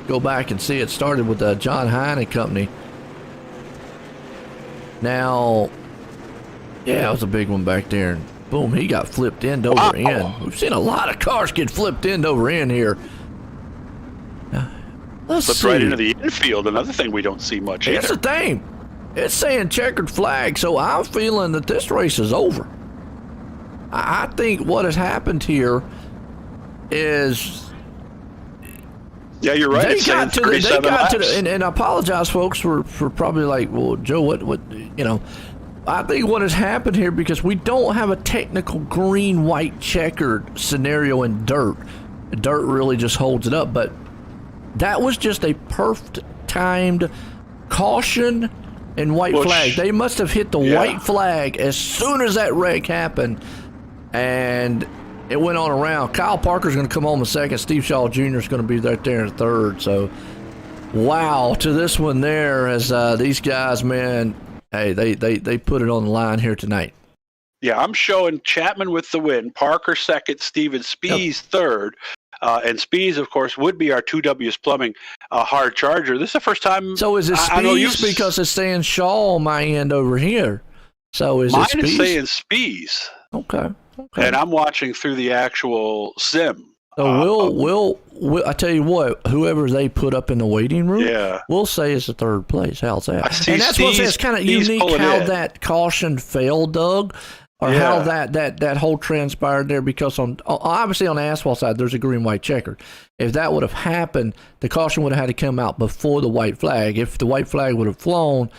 Go back and see it started with the John Hine and Company. Now, yeah, it was a big one back there. And boom, he got flipped end over end. We've seen a lot of cars get flipped end over end here. Let's see. Right into the infield, another thing we don't see much. Here's the thing. It's saying checkered flag, so I'm feeling that this race is over. I think what has happened here is... Yeah, you're right. They got to the, and I apologize, folks, for probably like, well, Joe, what, you know, I think what has happened here, because we don't have a technical green-white checkered scenario in dirt. Dirt really just holds it up, but that was just a perfect timed caution and white flag. They must have hit the white flag as soon as that wreck happened, and it went on around. Kyle Parker's going to come home in second. Steve Shaw Jr. is going to be right there in third. So, wow, to this one there, as these guys, man, hey, they put it on the line here tonight. Yeah, I'm showing Chapman with the win, Parker second, Steven Spies third. And Spies, of course, would be our 2W's Plumbing hard charger. This is the first time. So is it Spies because it's saying Shaw on my end over here? So is mine it Spies? Mine is saying Spies. Okay. And I'm watching through the actual sim. So we'll I tell you what, whoever they put up in the waiting room, we'll say is the third place. How's that? And that's what it's kind of unique how that caution failed, Doug, or how that whole transpired there, because obviously on the asphalt side there's a green-white checker. If that would have happened, the caution would have had to come out before the white flag. If the white flag would have flown,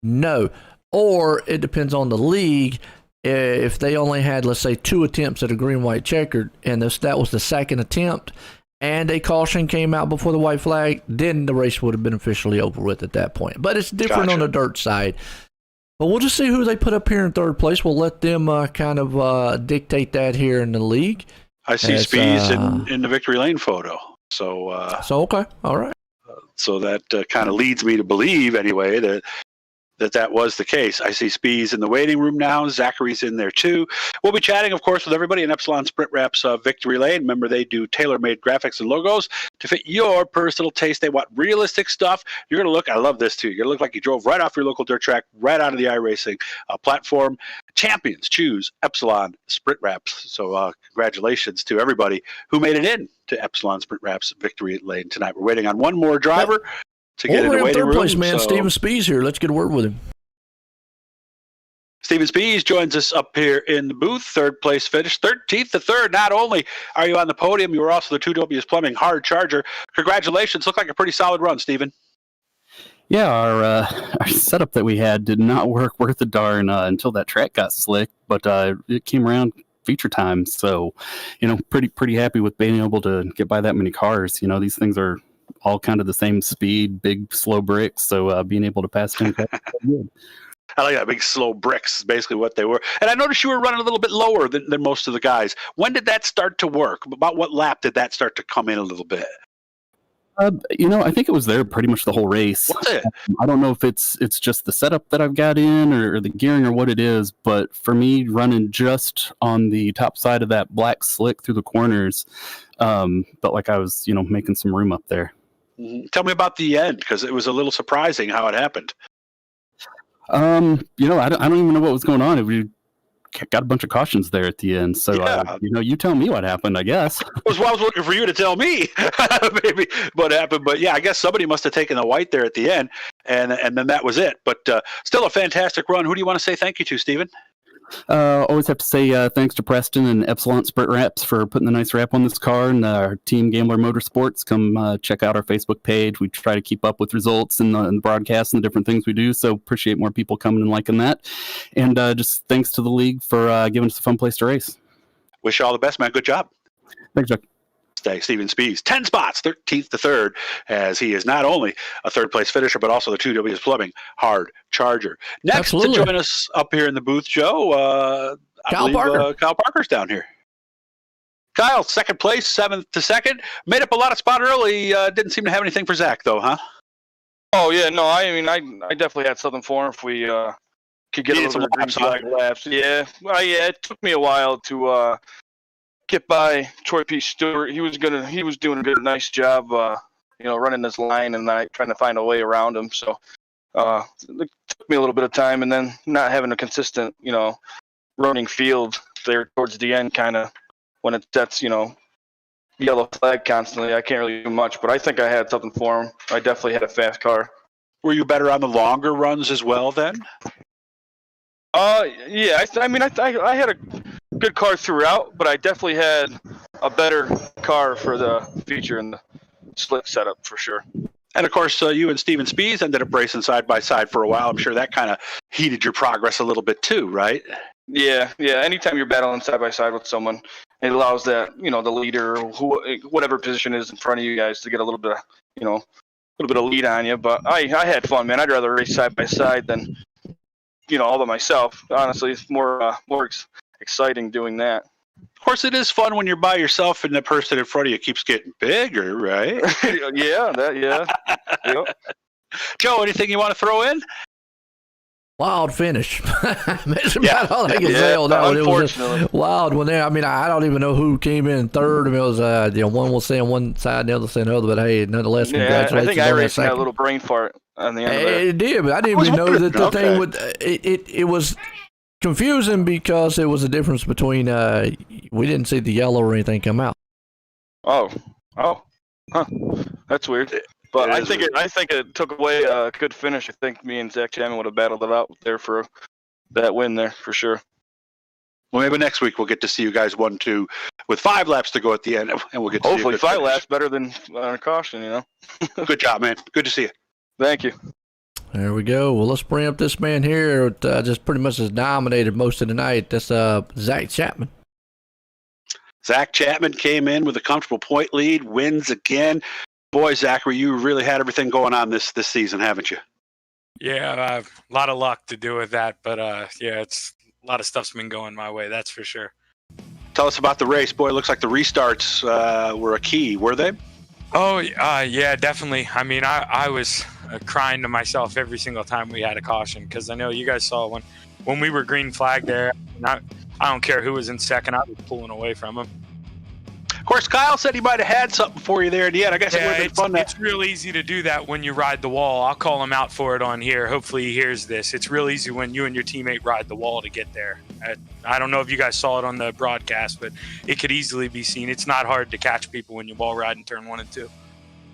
no. Or it depends on the league. If they only had, let's say, 2 attempts at a green-white checkered, and that was the second attempt, and a caution came out before the white flag, then the race would have been officially over with at that point. But it's different on the dirt side. But we'll just see who they put up here in third place. We'll let them kind of dictate that here in the league. I see Spies in the victory lane photo. So okay, all right. So that kind of leads me to believe, anyway, that was the case. I see Spies in the waiting room now. Zachary's in there too. We'll be chatting, of course, with everybody in Epsilon Sprint Wraps Victory Lane. Remember, they do tailor-made graphics and logos to fit your personal taste. They want realistic stuff. You're going to look, I love this too, you're going to look like you drove right off your local dirt track, right out of the iRacing platform. Champions choose Epsilon Sprint Wraps. So congratulations to everybody who made it in to Epsilon Sprint Wraps Victory Lane tonight. We're waiting on one more driver to get in the waiting room. Third place, man. Steven Spies here. Let's get a word with him. Steven Spies joins us up here in the booth. Third place finish, 13th to third. Not only are you on the podium, you were also the 2W's Plumbing hard charger. Congratulations. Looked like a pretty solid run, Steven. Yeah, our setup that we had did not work worth a darn until that track got slick, but it came around feature time. So, pretty happy with being able to get by that many cars. These things are all kind of the same speed, big, slow bricks. So being able to pass 10 cars is good. I like that. Big slow bricks is basically what they were. And I noticed you were running a little bit lower than most of the guys. When did that start to work? About what lap did that start to come in a little bit? I think it was there pretty much the whole race. Was it? I don't know if it's just the setup that I've got in or the gearing or what it is, but for me, running just on the top side of that black slick through the corners, felt like I was, making some room up there. Mm-hmm. Tell me about the end, because it was a little surprising how it happened. I don't even know what was going on. We got a bunch of cautions there at the end. So, Yeah. You tell me what happened, I guess. I was looking for you to tell me maybe what happened. But yeah, I guess somebody must have taken the white there at the end, and then that was it. But still a fantastic run. Who do you want to say thank you to, Steven? Always have to say thanks to Preston and Epsilon Sprint Wraps for putting the nice wrap on this car, and our team Gambler Motorsports. Come check out our Facebook page. We try to keep up with results and the broadcasts and the different things we do, so appreciate more people coming and liking that. And just thanks to the league for giving us a fun place to race. Wish you all the best, man. Good job. Thanks, Chuck. Steven Spies, 10 spots, 13th to 3rd, as he is not only a third-place finisher, but also the 2Ws Plumbing Hard Charger. Next Absolutely. to join us up here in the booth, Joe, Kyle Parker. Kyle Parker's down here. Kyle, second place, 7th to 2nd. Made up a lot of spot early. Didn't seem to have anything for Zach, though, huh? Oh, yeah, no, I definitely had something for him if we could get a little bit of green flag laps. Yeah, it took me a while to get by Troy P. Stewart. He was doing a nice job, running this line and trying to find a way around him. So it took me a little bit of time, and then not having a consistent, running field there towards the end, kind of when that's yellow flag constantly. I can't really do much, but I think I had something for him. I definitely had a fast car. Were you better on the longer runs as well then? Yeah. I had a good car throughout, but I definitely had a better car for the feature and the slick setup for sure. And of course, you and Steven Spies ended up racing side by side for a while. I'm sure that kind of heated your progress a little bit too, right? Yeah. Anytime you're battling side by side with someone, it allows that the leader, whatever position is in front of you guys, to get a little bit of lead on you. But I had fun, man. I'd rather race side by side than all by myself. Honestly, it's more exciting doing that. Of course, it is fun when you're by yourself and the person in front of you keeps getting bigger, right? Yeah. Yep. Joe, anything you want to throw in? Wild finish. That's about all I can say on that one. It was a wild one there. I mean, I don't even know who came in third. I mean, it was one was saying one side, the other saying the other. But hey, nonetheless, congratulations. I think iRACING had a little brain fart on the end of that. It did, but I didn't even know that the thing would. It was confusing because it was a difference between. We didn't see the yellow or anything come out. Oh, huh. That's weird. But I think it took away a good finish. I think me and Zach Chapman would have battled it out there for that win there for sure. Well, maybe next week we'll get to see you guys 1-2 with 5 laps to go at the end, and we'll get to hopefully see 5 laps better than on a caution. Good job, man. Good to see you. Thank you. There we go. Well, let's bring up this man here. Just pretty much has dominated most of the night. That's Zach Chapman. Zach Chapman came in with a comfortable point lead, wins again. Boy, Zachary, you really had everything going on this season, haven't you? Yeah, a lot of luck to do with that, but it's a lot of stuff's been going my way, that's for sure. Tell us about the race. Boy, it looks like the restarts were a key, were they? Oh, yeah, definitely. I mean, I was crying to myself every single time we had a caution, because I know you guys saw when we were green flag there, I don't care who was in second, I was pulling away from him. Of course, Kyle said he might have had something for you there at the end. I guess it would have been fun. It's real easy to do that when you ride the wall. I'll call him out for it on here. Hopefully he hears this. It's real easy when you and your teammate ride the wall to get there. I don't know if you guys saw it on the broadcast, but it could easily be seen. It's not hard to catch people when you wall ride in turn 1 and 2.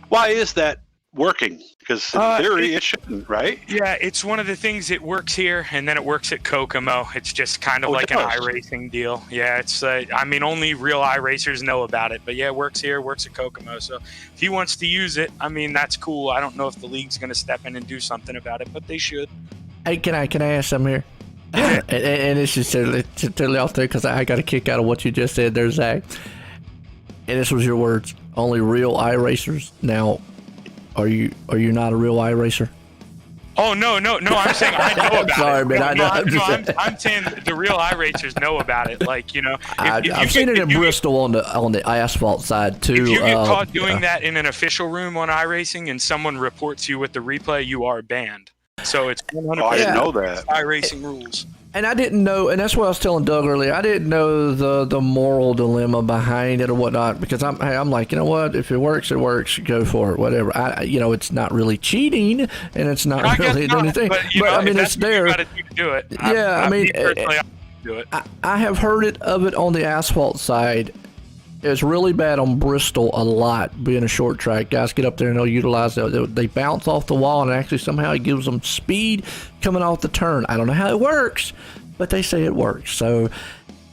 Why is that working? Because in theory, it shouldn't, right? Yeah, it's one of the things that works here, and then it works at Kokomo. It's just kind of like an iRacing deal. Yeah, it's. I mean, only real iRacers know about it, but yeah, it works here, works at Kokomo. So if he wants to use it, I mean, that's cool. I don't know if the league's going to step in and do something about it, but they should. Hey, can I ask something here? Yeah. And it's just totally off there because I got a kick out of what you just said there, Zach. And this was your words. Only real iRacers. Now, are you not a real iRacer? Oh no! I'm saying I know about Sorry, it. man. I know. I'm saying the real iRacers know about it. Like, you know, I've seen it in Bristol on the asphalt side too. If you get caught doing that in an official room on iRacing and someone reports you with the replay, you are banned. So it's 100% I didn't know that. iRacing rules. And I didn't know, and that's what I was telling Doug earlier. I didn't know the moral dilemma behind it or whatnot, because I'm like, you know what? If it works, go for it, whatever. It's not really cheating, and it's not really anything. But I mean, it's there. You do it. Yeah, personally, I do it. I have heard of it on the asphalt side. It's really bad on Bristol a lot, being a short track. Guys get up there and they'll utilize it. They bounce off the wall, and actually somehow it gives them speed coming off the turn. I don't know how it works, but they say it works. So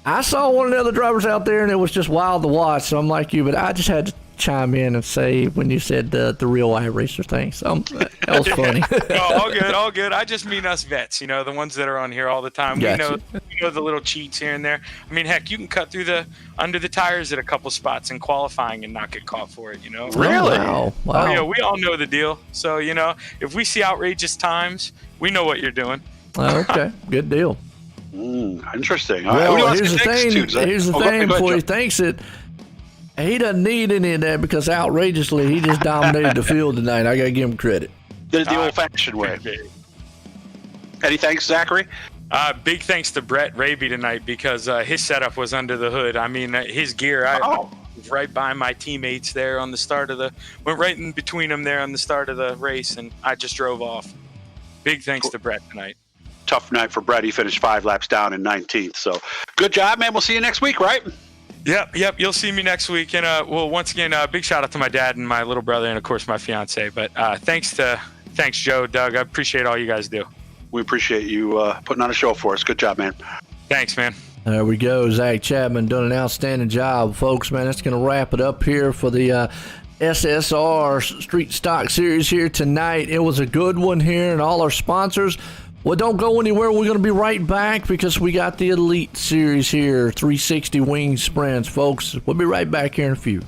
I saw one of the other drivers out there, and it was just wild to watch. So I'm like you, but I just had to chime in and say when you said the real iRacer thing. So that was funny. No, all good. I just mean us vets, the ones that are on here all the time. Gotcha. We know the little cheats here and there. I mean, heck, you can cut through under the tires at a couple spots in qualifying and not get caught for it, Really? Wow. We all know the deal. So, if we see outrageous times, we know what you're doing. Okay, good deal. Interesting. Well, here's the thing. Before he thinks it, he doesn't need any of that because outrageously he just dominated the field tonight. I gotta give him credit. Did it the old-fashioned way. Any thanks, Zachary? Big thanks to Brett Raby tonight because his setup was under the hood. I mean, his gear. I was right by my teammates there on the start of went right in between them there on the start of the race, and I just drove off. Big thanks to Brett tonight. Tough night for Brett. He finished 5 laps down in 19th. So good job, man. We'll see you next week, right? Yep. You'll see me next week. And once again, big shout out to my dad and my little brother, and of course my fiance. But thanks, Joe, Doug. I appreciate all you guys do. We appreciate you putting on a show for us. Good job, man. Thanks, man. There we go. Zach Chapman done an outstanding job, folks. Man, that's going to wrap it up here for the SSR Street Stock Series here tonight. It was a good one here, and all our sponsors. Well, don't go anywhere. We're going to be right back because we got the Elite Series here, 360 wing sprints, folks. We'll be right back here in a few.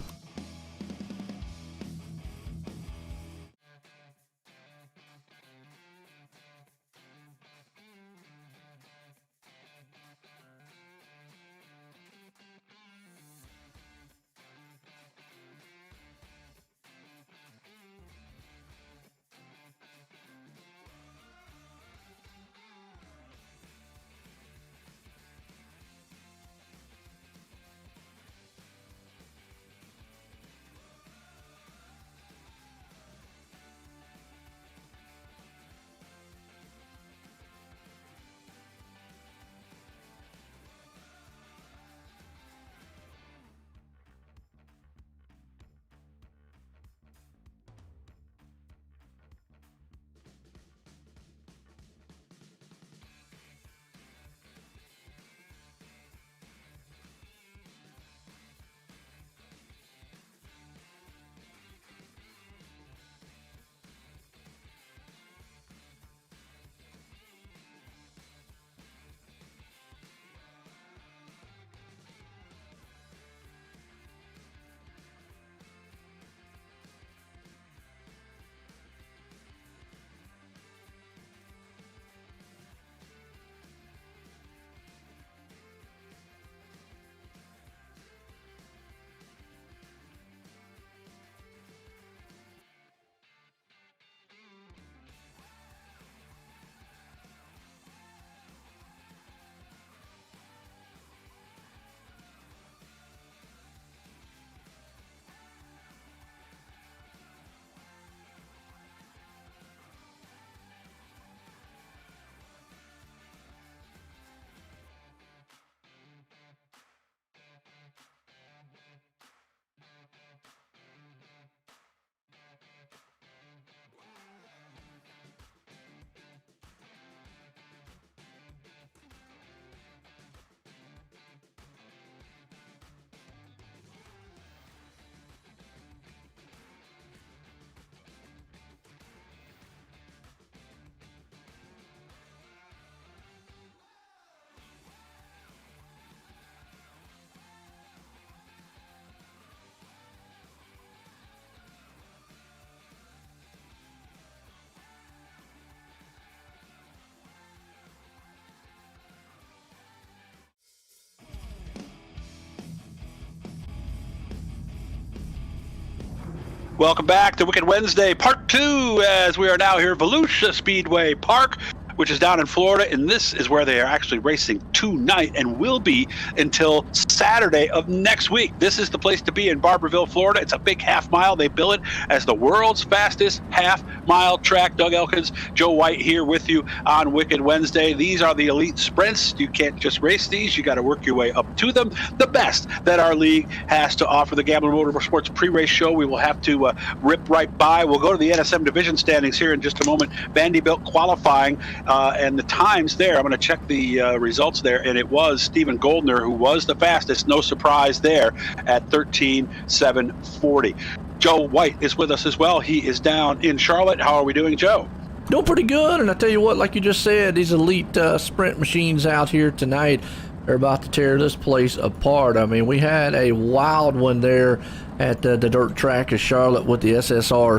Welcome back to Wicked Wednesday, part 2, as we are now here at Volusia Speedway Park, which is down in Florida, and this is where they are actually racing tonight and will be until Saturday of next week. This is the place to be in Barberville, Florida. It's a big half mile. They bill it as the world's fastest half mile track. Doug Elkins, Joe White here with you on Wicked Wednesday. These are the elite sprints. You can't just race these. You got to work your way up to them. The best that our league has to offer. The Gambler Motorsports pre-race show we will have to rip right by. We'll go to the NSM division standings here in just a moment. Vanderbilt qualifying. And the times there, I'm going to check the results there, and it was Stephen Goldner who was the fastest, no surprise there, at 13:7:40. Joe White is with us as well. He is down in Charlotte. How are we doing, Joe? Doing pretty good, and I tell you what, like you just said, these elite sprint machines out here tonight are about to tear this place apart. I mean, we had a wild one there at the dirt track of Charlotte with the SSR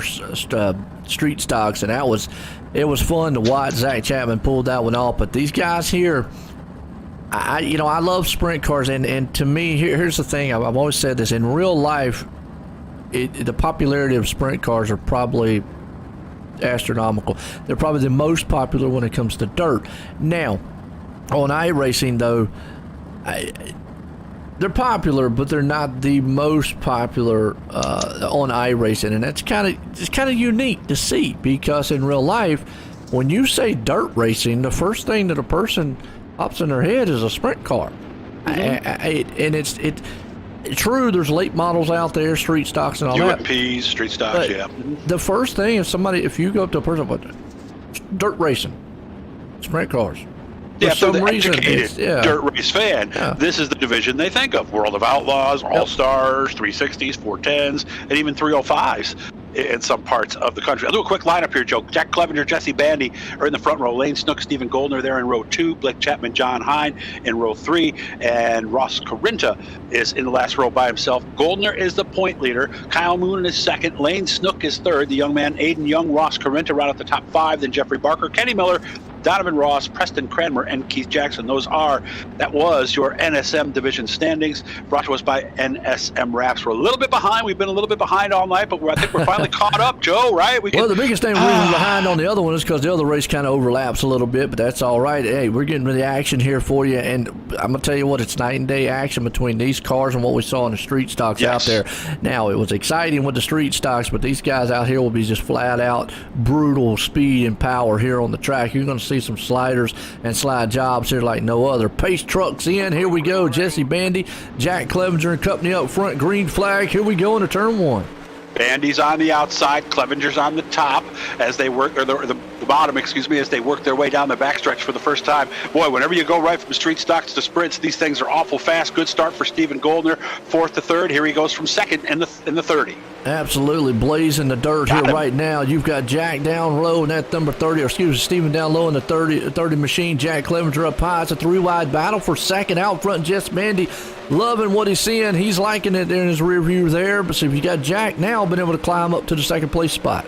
street stocks, and it was fun to watch. Zach Chapman pulled that one off. But these guys here, I love sprint cars, and to me, here's the thing. I've always said this. In real life, the popularity of sprint cars are probably astronomical. They're probably the most popular when it comes to dirt. Now, on iRacing, though, they're popular, but they're not the most popular on iRacing, and that's kind of unique to see, because in real life, when you say dirt racing, the first thing that a person pops in their head is a sprint car. And it's true. There's late models out there, street stocks, and all that. UMPs, street stocks, yeah. The first thing, if you go up to a person, dirt racing, sprint cars. Yeah, for some the reason, educated dirt race fan, this is the division they think of. World of Outlaws, All-Stars, 360s, 410s, and even 305s in some parts of the country. I'll do a quick lineup here, Joe. Jack Clevenger, Jesse Bandy are in the front row. Lane Snook, Stephen Goldner there in row 2. Blake Chapman, John Hine in row 3. And Ross Corinta is in the last row by himself. Goldner is the point leader. Kyle Moon is second. Lane Snook is third. The young man, Aiden Young, Ross Corinta right at the top 5. Then Jeffrey Barker, Kenny Miller, Donovan Ross, Preston Cranmer, and Keith Jackson. That was your NSM division standings, brought to us by NSM Wraps. We're a little bit behind. We've been a little bit behind all night, but I think we're finally caught up, Joe, right? Well, the biggest thing we're behind on the other one is because the other race kind of overlaps a little bit, but that's all right. Hey, we're getting to the action here for you, and I'm going to tell you what, it's night and day action between these cars and what we saw in the street stocks out there. Now, it was exciting with the street stocks, but these guys out here will be just flat out brutal speed and power here on the track. You're going to see some sliders and slide jobs here like no other. Pace trucks in. Here we go. Jesse Bandy, Jack Clevenger and company up front. Green flag. Here we go into turn 1. Bandy's on the outside, Clevenger's on the top as they work, or the bottom, as they work their way down the backstretch for the first time. Boy, whenever you go right from street stocks to sprints, these things are awful fast. Good start for Stephen Goldner, 4th to 3rd. Here he goes from 2nd in the 30. Absolutely blazing the dirt here right now. You've got Jack down low in that number 30, Stephen down low in the 30 machine. Jack Clevenger up high. It's a 3-wide battle for 2nd out front. Jess Bandy loving what he's seeing. He's liking it there in his rear view there. But see, if you got Jack now been able to climb up to the 2nd place spot.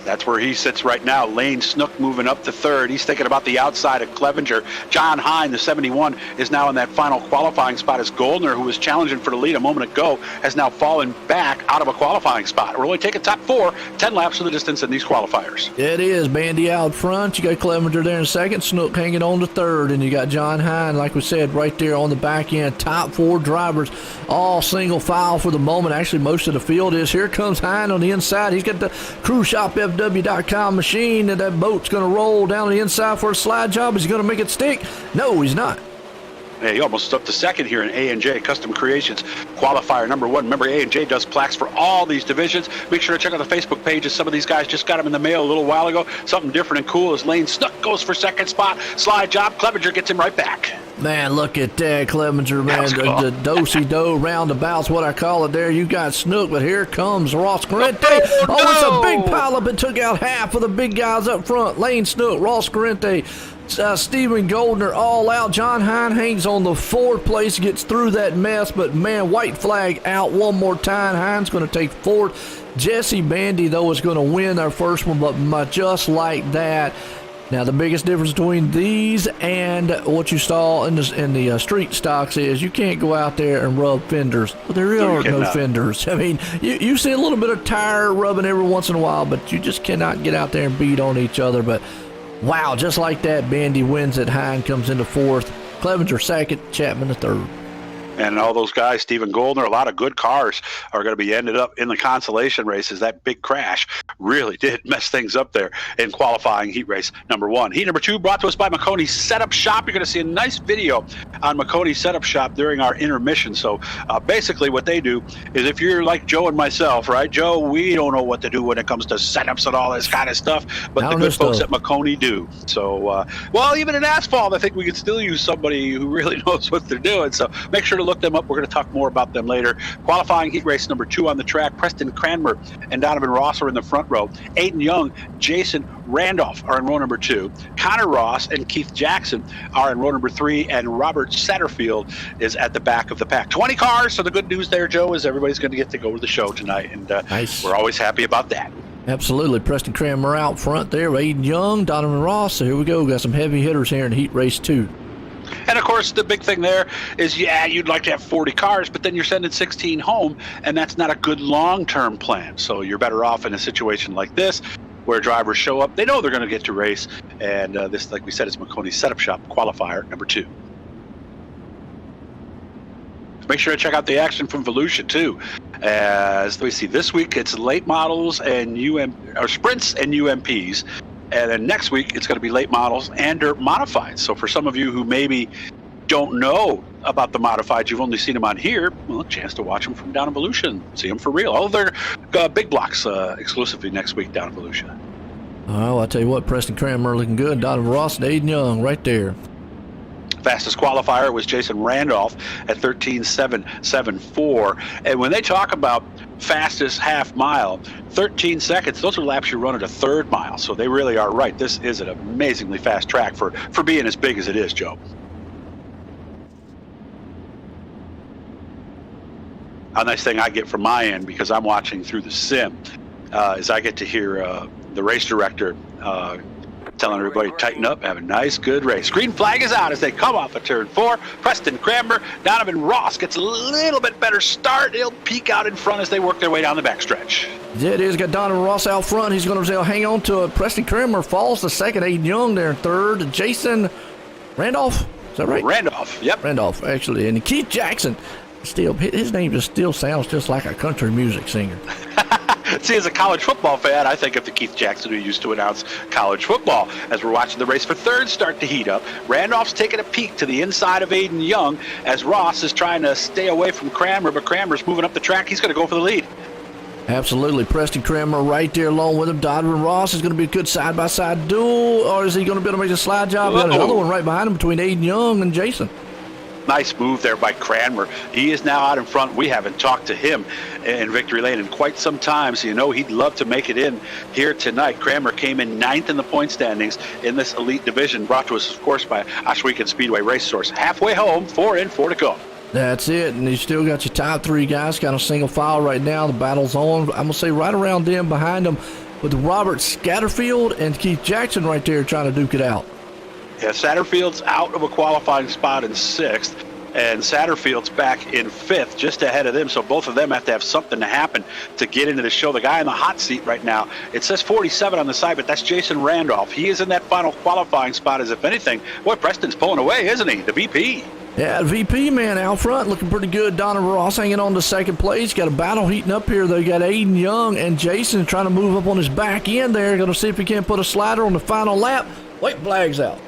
That's where he sits right now. Lane Snook moving up to 3rd. He's thinking about the outside of Clevenger. John Hine, the 71, is now in that final qualifying spot as Goldner, who was challenging for the lead a moment ago, has now fallen back out of a qualifying spot. We're only taking top 4, 10 laps of the distance in these qualifiers. It is. Bandy out front. You got Clevenger there in 2nd. Snook hanging on to 3rd. And you got John Hine, like we said, right there on the back end. Top 4 drivers, all single file for the moment. Actually, most of the field is. Here comes Hine on the inside. He's got the Crew Shop FW.com machine, and that boat's going to roll down the inside for a slide job. Is he going to make it stick? No, he's not. Hey, he almost up to 2nd here in A&J Custom Creations qualifier number 1. Remember, A&J does plaques for all these divisions. Make sure to check out the Facebook pages. Some of these guys just got them in the mail a little while ago. Something different and cool as Lane Snook goes for 2nd spot. Slide job. Clevenger gets him right back. Man, look at that, Clevenger, man. Cool. The do-si-do roundabout's what I call it there. You got Snook, but here comes Ross Corrente. It's a big pileup. It took out half of the big guys up front. Lane Snook, Ross Corrente, Stephen Goldner all out. John Hine hangs on the 4th place, gets through that mess, but man, white flag out one more time. Hine's going to take 4th. Jesse Bandy, though, is going to win our first one, but just like that, Now, the biggest difference between these and what you saw in the street stocks is you can't go out there and rub fenders. Well, there are no fenders. I mean, you see a little bit of tire rubbing every once in a while, but you just cannot get out there and beat on each other. But, wow, just like that, Bandy wins it. Hine comes into fourth. Clevenger second, Chapman the third. And all those guys, Stephen Goldner, a lot of good cars are going to be ended up in the consolation races. That big crash really did mess things up there in qualifying heat race number 1. Heat number 2 brought to us by McConey's Setup Shop. You're going to see a nice video on McConey's Setup Shop during our intermission. So basically what they do is if you're like Joe and myself, right? Joe, we don't know what to do when it comes to setups and all this kind of stuff, but the good folks at McConey do. So, well, even in asphalt, I think we could still use somebody who really knows what they're doing. So make sure to look them up. We're going to talk more about them later. Qualifying heat race number 2 on the track. Preston Cranmer and Donovan Ross are in the front row. Aiden Young, Jason Randolph are in row number 2. Connor Ross and Keith Jackson are in row number 3, and Robert Satterfield is at the back of the pack. 20 cars. So the good news there, Joe, is everybody's going to get to go to the show tonight, and nice. We're always happy about that. Absolutely. Preston Cranmer out front there. Aiden Young, Donovan Ross. So here we go. Got some heavy hitters here in heat race 2. And, of course, the big thing there is, yeah, you'd like to have 40 cars, but then you're sending 16 home, and that's not a good long-term plan. So you're better off in a situation like this where drivers show up. They know they're going to get to race, and this, like we said, is McConey's Setup Shop qualifier number 2. Make sure to check out the action from Volusia, too. As we see, this week it's late models and sprints and UMPs. And then next week, it's going to be late models and or modified. So for some of you who maybe don't know about the modified, you've only seen them on here, well, a chance to watch them from down in Volusia and see them for real. All of their big blocks exclusively next week down in Volusia. Oh, I tell you what, Preston Cranmer looking good. Donovan Ross and Aiden Young right there. Fastest qualifier was Jason Randolph at 13.774. And when they talk about fastest half mile, 13 seconds, those are laps you run at a third mile. So they really are right. This is an amazingly fast track for being as big as it is, Joe. A nice thing I get from my end, because I'm watching through the sim, is I get to hear the race director telling everybody tighten up, have a nice, good race. Green flag is out as they come off of turn 4. Preston Cranmer, Donovan Ross gets a little bit better start. He'll peek out in front as they work their way down the backstretch. Yeah, it is. Got Donovan Ross out front. He's going to hang on to it. Preston Cranmer falls to second. Aiden Young there in third. Jason Randolph, is that right? Randolph, yep. Randolph, actually. And Keith Jackson, still, his name just still sounds just like a country music singer. See, as a college football fan, I think of the Keith Jackson who used to announce college football. As we're watching the race for third start to heat up, Randolph's taking a peek to the inside of Aiden Young as Ross is trying to stay away from Cranmer, but Cranmer's moving up the track. He's going to go for the lead. Absolutely. Preston Cranmer right there along with him. Donovan Ross is going to be a good side-by-side duel, or is he going to be able to make a slide job? Got another one right behind him between Aiden Young and Jason. Nice move there by Cranmer. He is now out in front. We haven't talked to him in Victory Lane in quite some time, so you know he'd love to make it in here tonight. Cranmer came in 9th in the point standings in this elite division, brought to us, of course, by Oswego Speedway Race Source. Halfway home, 4 in, 4 to go. That's it, and you still got your top 3 guys kind of single file right now. The battle's on. I'm going to say right around them, behind them, with Robert Scatterfield and Keith Jackson right there trying to duke it out. Yeah, Satterfield's out of a qualifying spot in 6th, and Satterfield's back in 5th, just ahead of them. So both of them have to have something to happen to get into the show. The guy in the hot seat right now, it says 47 on the side, but that's Jason Randolph. He is in that final qualifying spot as if anything. Boy, Preston's pulling away, isn't he? The VP. Yeah, VP, man, out front, looking pretty good. Donovan Ross hanging on to second place. Got a battle heating up here, though. You got Aiden Young and Jason trying to move up on his back end there. Going to see if he can put a slider on the final lap. White flag's out.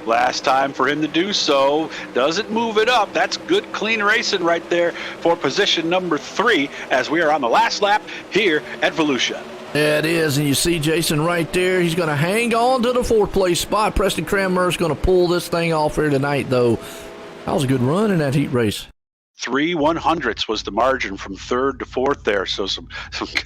Last time for him to do so. Doesn't move it up. That's good, clean racing right there for position number 3 as we are on the last lap here at Volusia. Yeah, it is, and you see Jason right there. He's going to hang on to the 4th place spot. Preston Cranmer is going to pull this thing off here tonight, though. That was a good run in that heat race. 3/100ths was the margin from third to fourth there. So some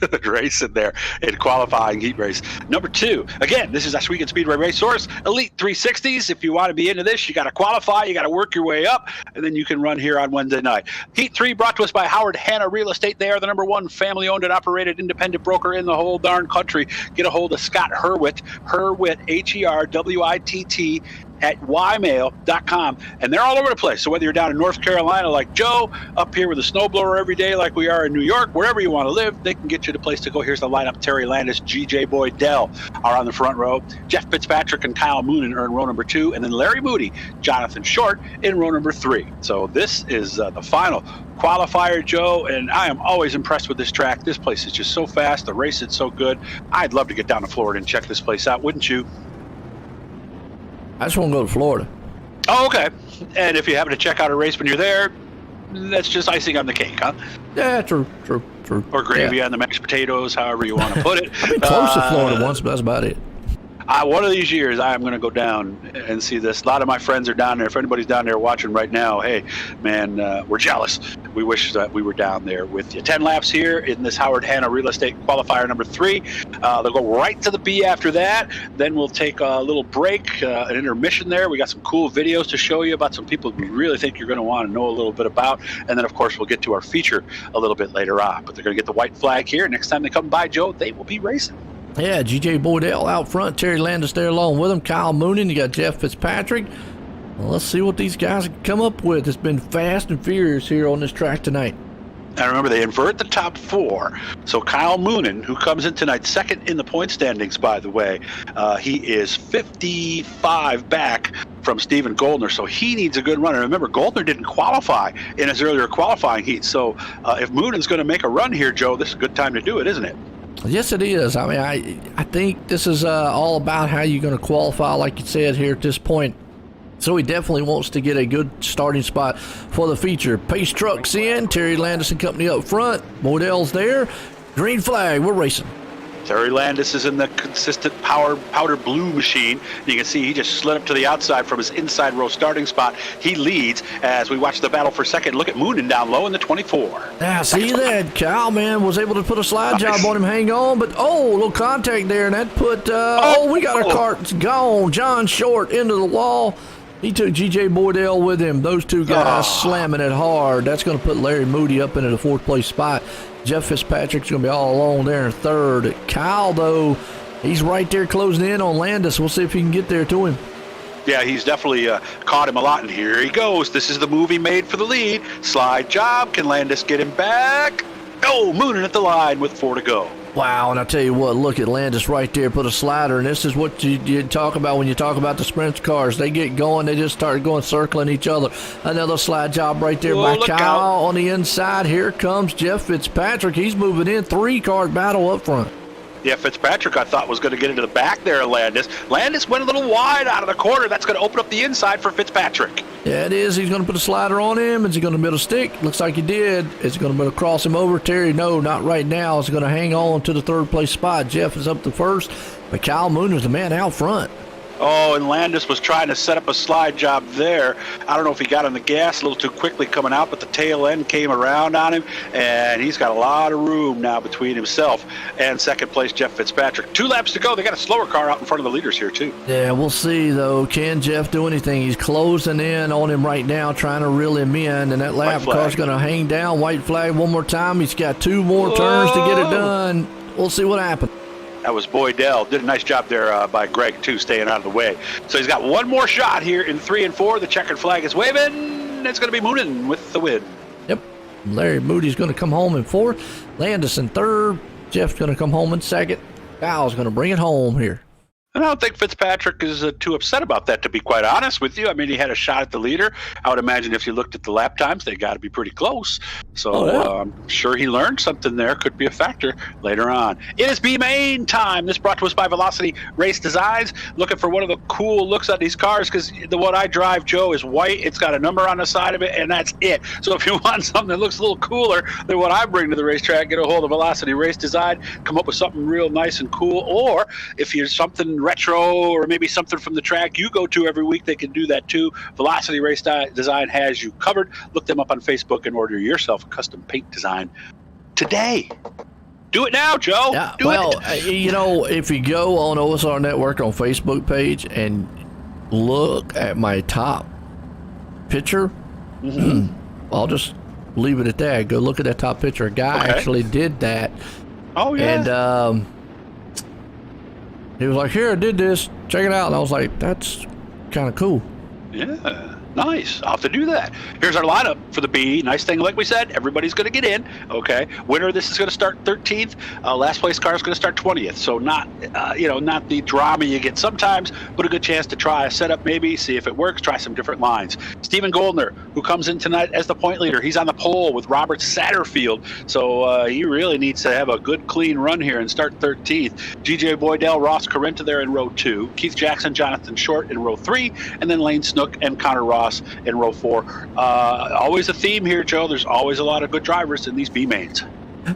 good racing there in qualifying heat race. Number 2, again, this is Oswego Speedway Race Source Elite 360s. If you want to be into this, you got to qualify, you got to work your way up, and then you can run here on Wednesday night. Heat 3 brought to us by Howard Hanna Real Estate. They are the number 1 family-owned and operated independent broker in the whole darn country. Get a hold of Scott Herwitt, Herwitt, at ymail.com, and they're all over the place. So whether you're down in North Carolina like Joe, up here with a snowblower every day like we are in New York, wherever you want to live, they can get you the place to go. Here's the lineup. Terry Landis, GJ Boydell are on the front row. Jeff Fitzpatrick and Kyle Moonen are in row number 2, and then Larry Moody, Jonathan Short in row number 3. So this is the final qualifier, Joe, and I am always impressed with this track. This place is just so fast. The race is so good. I'd love to get down to Florida and check this place out, wouldn't you? I just want to go to Florida. Oh, okay. And if you happen to check out a race when you're there, that's just icing on the cake, huh? Yeah, true. Or gravy on the mashed potatoes, however you want to put it. I've been close to Florida once, but that's about it. One of these years, I am going to go down and see this. A lot of my friends are down there. If anybody's down there watching right now, hey, man, we're jealous. We wish that we were down there with you. 10 laps here in this Howard Hanna Real Estate qualifier number 3. They'll go right to the B after that. Then we'll take a little break, an intermission there. We got some cool videos to show you about some people we really think you're going to want to know a little bit about. And then, of course, we'll get to our feature a little bit later on. But they're going to get the white flag here. Next time they come by, Joe, they will be racing. Yeah, GJ Boydell out front, Terry Landis there along with him, Kyle Moonen, you got Jeff Fitzpatrick. Well, let's see what these guys come up with. It's been fast and furious here on this track tonight. And remember, they invert the top 4. So Kyle Moonen, who comes in tonight second in the point standings, by the way, he is 55 back from Stephen Goldner, so he needs a good run. And remember, Goldner didn't qualify in his earlier qualifying heat. So if Moonen's going to make a run here, Joe, this is a good time to do it, isn't it? Yes, it is. I mean, I think this is all about how you're going to qualify, like you said here at this point. So he definitely wants to get a good starting spot for the feature. Pace trucks in, Terry Landis and company up front. Boydell's there. Green flag, we're racing. Terry Landis is in the consistent powder blue machine. You can see he just slid up to the outside from his inside row starting spot. He leads as we watch the battle for second. Look at Moonen down low in the 24. Yeah, see that. Kyle, man, was able to put a slide job on him, hang on, but a little contact there, and that put, we got our cart gone. John Short into the wall. He took G.J. Boydell with him. Those two guys slamming it hard. That's going to put Larry Moody up into the 4th place spot. Jeff Fitzpatrick's going to be all alone there in 3rd. Kyle, though, he's right there closing in on Landis. We'll see if he can get there to him. Yeah, he's definitely caught him a lot, and here he goes. This is the movie made for the lead. Slide job. Can Landis get him back? Oh, Moonen at the line with 4 to go. Wow, and I tell you what, look at Landis right there, put a slider, and this is what you talk about when you talk about the sprint cars. They get going, they just start going, circling each other. Another slide job right there by Kyle on the inside. Here comes Jeff Fitzpatrick. He's moving in, 3-car battle up front. Yeah, Fitzpatrick, I thought, was going to get into the back there of Landis. Landis went a little wide out of the corner. That's going to open up the inside for Fitzpatrick. Yeah, it is. He's going to put a slider on him. Is he going to middle stick? Looks like he did. Is he going to middle cross him over? Terry, no, not right now. He's going to hang on to the 3rd place spot. Jeff is up to 1st, but Kyle Moon is the man out front. Oh, and Landis was trying to set up a slide job there. I don't know if he got on the gas a little too quickly coming out, but the tail end came around on him, and he's got a lot of room now between himself and 2nd place Jeff Fitzpatrick. 2 laps to go. They got a slower car out in front of the leaders here, too. Yeah, we'll see, though. Can Jeff do anything? He's closing in on him right now, trying to reel him in, and that lap car's going to hang down. White flag one more time. He's got 2 more turns to get it done. We'll see what happens. That was Boydell. Did a nice job there by Greg, too, staying out of the way. So he's got one more shot here in 3 and 4. The checkered flag is waving. It's going to be Moonen with the win. Yep. Larry Moody's going to come home in 4th. Landis in 3rd. Jeff's going to come home in 2nd. Kyle's going to bring it home here. And I don't think Fitzpatrick is too upset about that, to be quite honest with you. I mean, he had a shot at the leader. I would imagine if you looked at the lap times, they got to be pretty close. So I'm sure he learned something there. Could be a factor later on. It is B-Main time. This brought to us by Velocity Race Designs. Looking for one of the cool looks on these cars, because the one I drive, Joe, is white. It's got a number on the side of it, and that's it. So if you want something that looks a little cooler than what I bring to the racetrack, get a hold of Velocity Race Design. Come up with something real nice and cool. Or if you're something retro or maybe something from the track you go to every week, they can do that too. Velocity Race Design has you covered. Look them up on Facebook and order yourself a custom paint design today. Do it now, Joe. Yeah, Do it. If you go on OSR Network on Facebook page and look at my top picture, I'll just leave it at that. Go look at that top picture. A guy actually did that. Oh, yeah. And he was like, here, I did this. Check it out. And I was like, that's kind of cool. Yeah. Nice. I'll have to do that. Here's our lineup for the B. Nice thing, like we said, everybody's going to get in. Okay. Winner, this is going to start 13th. Last place car is going to start 20th. So not the drama you get sometimes, but a good chance to try a setup maybe, see if it works, try some different lines. Stephen Goldner, who comes in tonight as the point leader, he's on the pole with Robert Satterfield. So he really needs to have a good, clean run here and start 13th. GJ Boydell, Ross Carrenta there in row 2. Keith Jackson, Jonathan Short in row 3. And then Lane Snook and Connor Ross in row 4. Always a theme here, Joe. There's always a lot of good drivers in these B mains.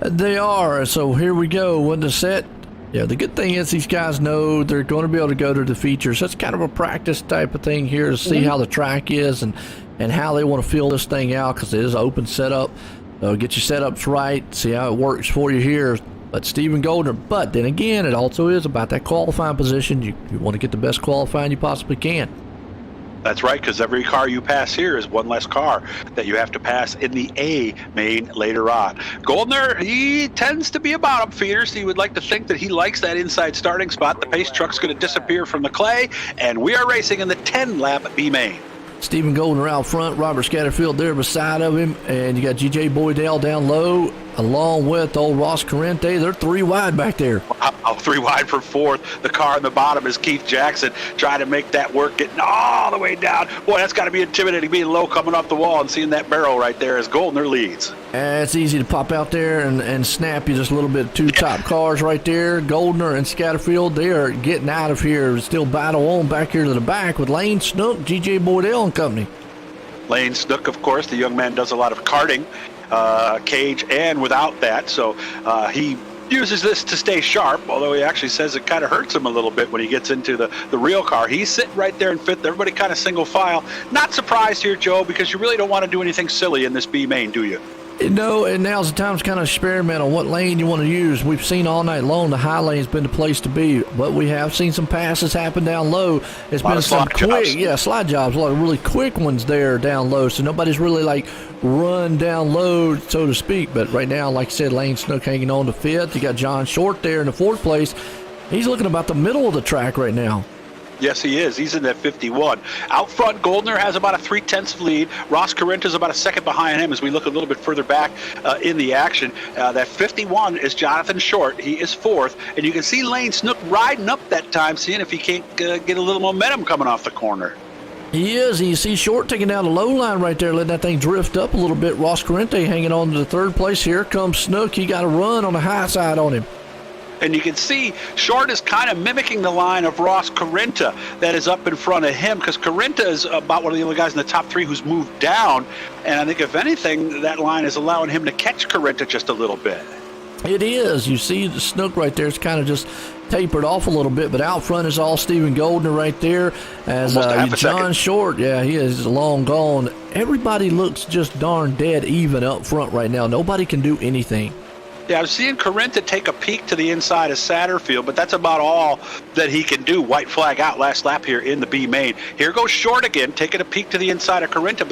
They are. So here we go. When the set, the good thing is these guys know they're going to be able to go to the features. That's kind of a practice type of thing here to see how the track is and how they want to feel this thing out, because it is an open setup. So get your setups right, see how it works for you here. But Stephen Goldner, but then again, it also is about that qualifying position. You want to get the best qualifying you possibly can. That's right, because every car you pass here is one less car that you have to pass in the A main later on. Goldner, he tends to be a bottom feeder, so you would like to think that he likes that inside starting spot. The pace truck's going to disappear from the clay, and we are racing in the 10-lap B main. Stephen Goldner out front, Robert Scatterfield there beside of him, and you got GJ Boydell down low, along with old Ross Carrente. They're 3 wide back there. Wow, 3 wide for 4th. The car in the bottom is Keith Jackson trying to make that work, getting all the way down. Boy, that's got to be intimidating, being low coming off the wall and seeing that barrel right there as Goldner leads. It's easy to pop out there and snap you just a little bit. 2 top cars right there. Goldner and Scatterfield, they are getting out of here. Still battle on back here to the back with Lane Snook, GJ Boydell and company. Lane Snook, of course, the young man does a lot of karting, cage and without that. So he uses this to stay sharp, although he actually says it kind of hurts him a little bit when he gets into the real car. He's sitting right there in 5th. Everybody kind of single file. Not surprised here, Joe, because you really don't want to do anything silly in this B main, do you? No, and now's the time to kind of experiment on what lane you want to use. We've seen all night long the high lane's been the place to be, but we have seen some passes happen down low. It's been some quick, slide jobs, a lot of really quick ones there down low, so nobody's really like run down low, so to speak. But right now, like I said, Lane Snook hanging on to 5th. You got John Short there in the 4th place. He's looking about the middle of the track right now. Yes, he is. He's in that 51. Out front, Goldner has about a 3/10 lead. Ross Carrenta's about a second behind him as we look a little bit further back in the action. That 51 is Jonathan Short. He is 4th. And you can see Lane Snook riding up that time, seeing if he can't get a little momentum coming off the corner. He is. And you see Short taking down the low line right there, letting that thing drift up a little bit. Ross Carrente hanging on to the 3rd place. Here comes Snook. He got a run on the high side on him. And you can see Short is kind of mimicking the line of Ross Carrenta that is up in front of him, because Carrenta is about one of the only guys in the top 3 who's moved down. And I think, if anything, that line is allowing him to catch Carrenta just a little bit. It is. You see the Snook right there. It's kind of just tapered off a little bit, but out front is all Stephen Goldner right there. As John Short, he is long gone. Everybody looks just darn dead even up front right now. Nobody can do anything. Yeah, I'm seeing Carrenta take a peek to the inside of Satterfield, but that's about all that he can do. White flag out last lap here in the B main. Here goes Short again, taking a peek to the inside of Carrenta,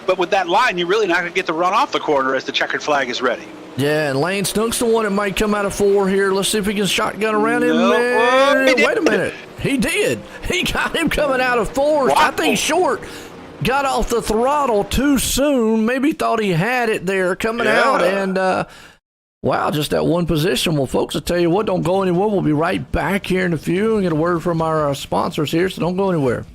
but with that line, you're really not going to get the run off the corner as the checkered flag is ready. Yeah, and Lane Snook's the one that might come out of 4 here. Let's see if he can shotgun around him. Wait a minute. He did. He got him coming out of 4. Wow. I think Short got off the throttle too soon. Maybe thought he had it there coming out, and wow, just that one position. Well, folks, I'll tell you what, don't go anywhere. We'll be right back here in a few and get a word from our sponsors here, so don't go anywhere.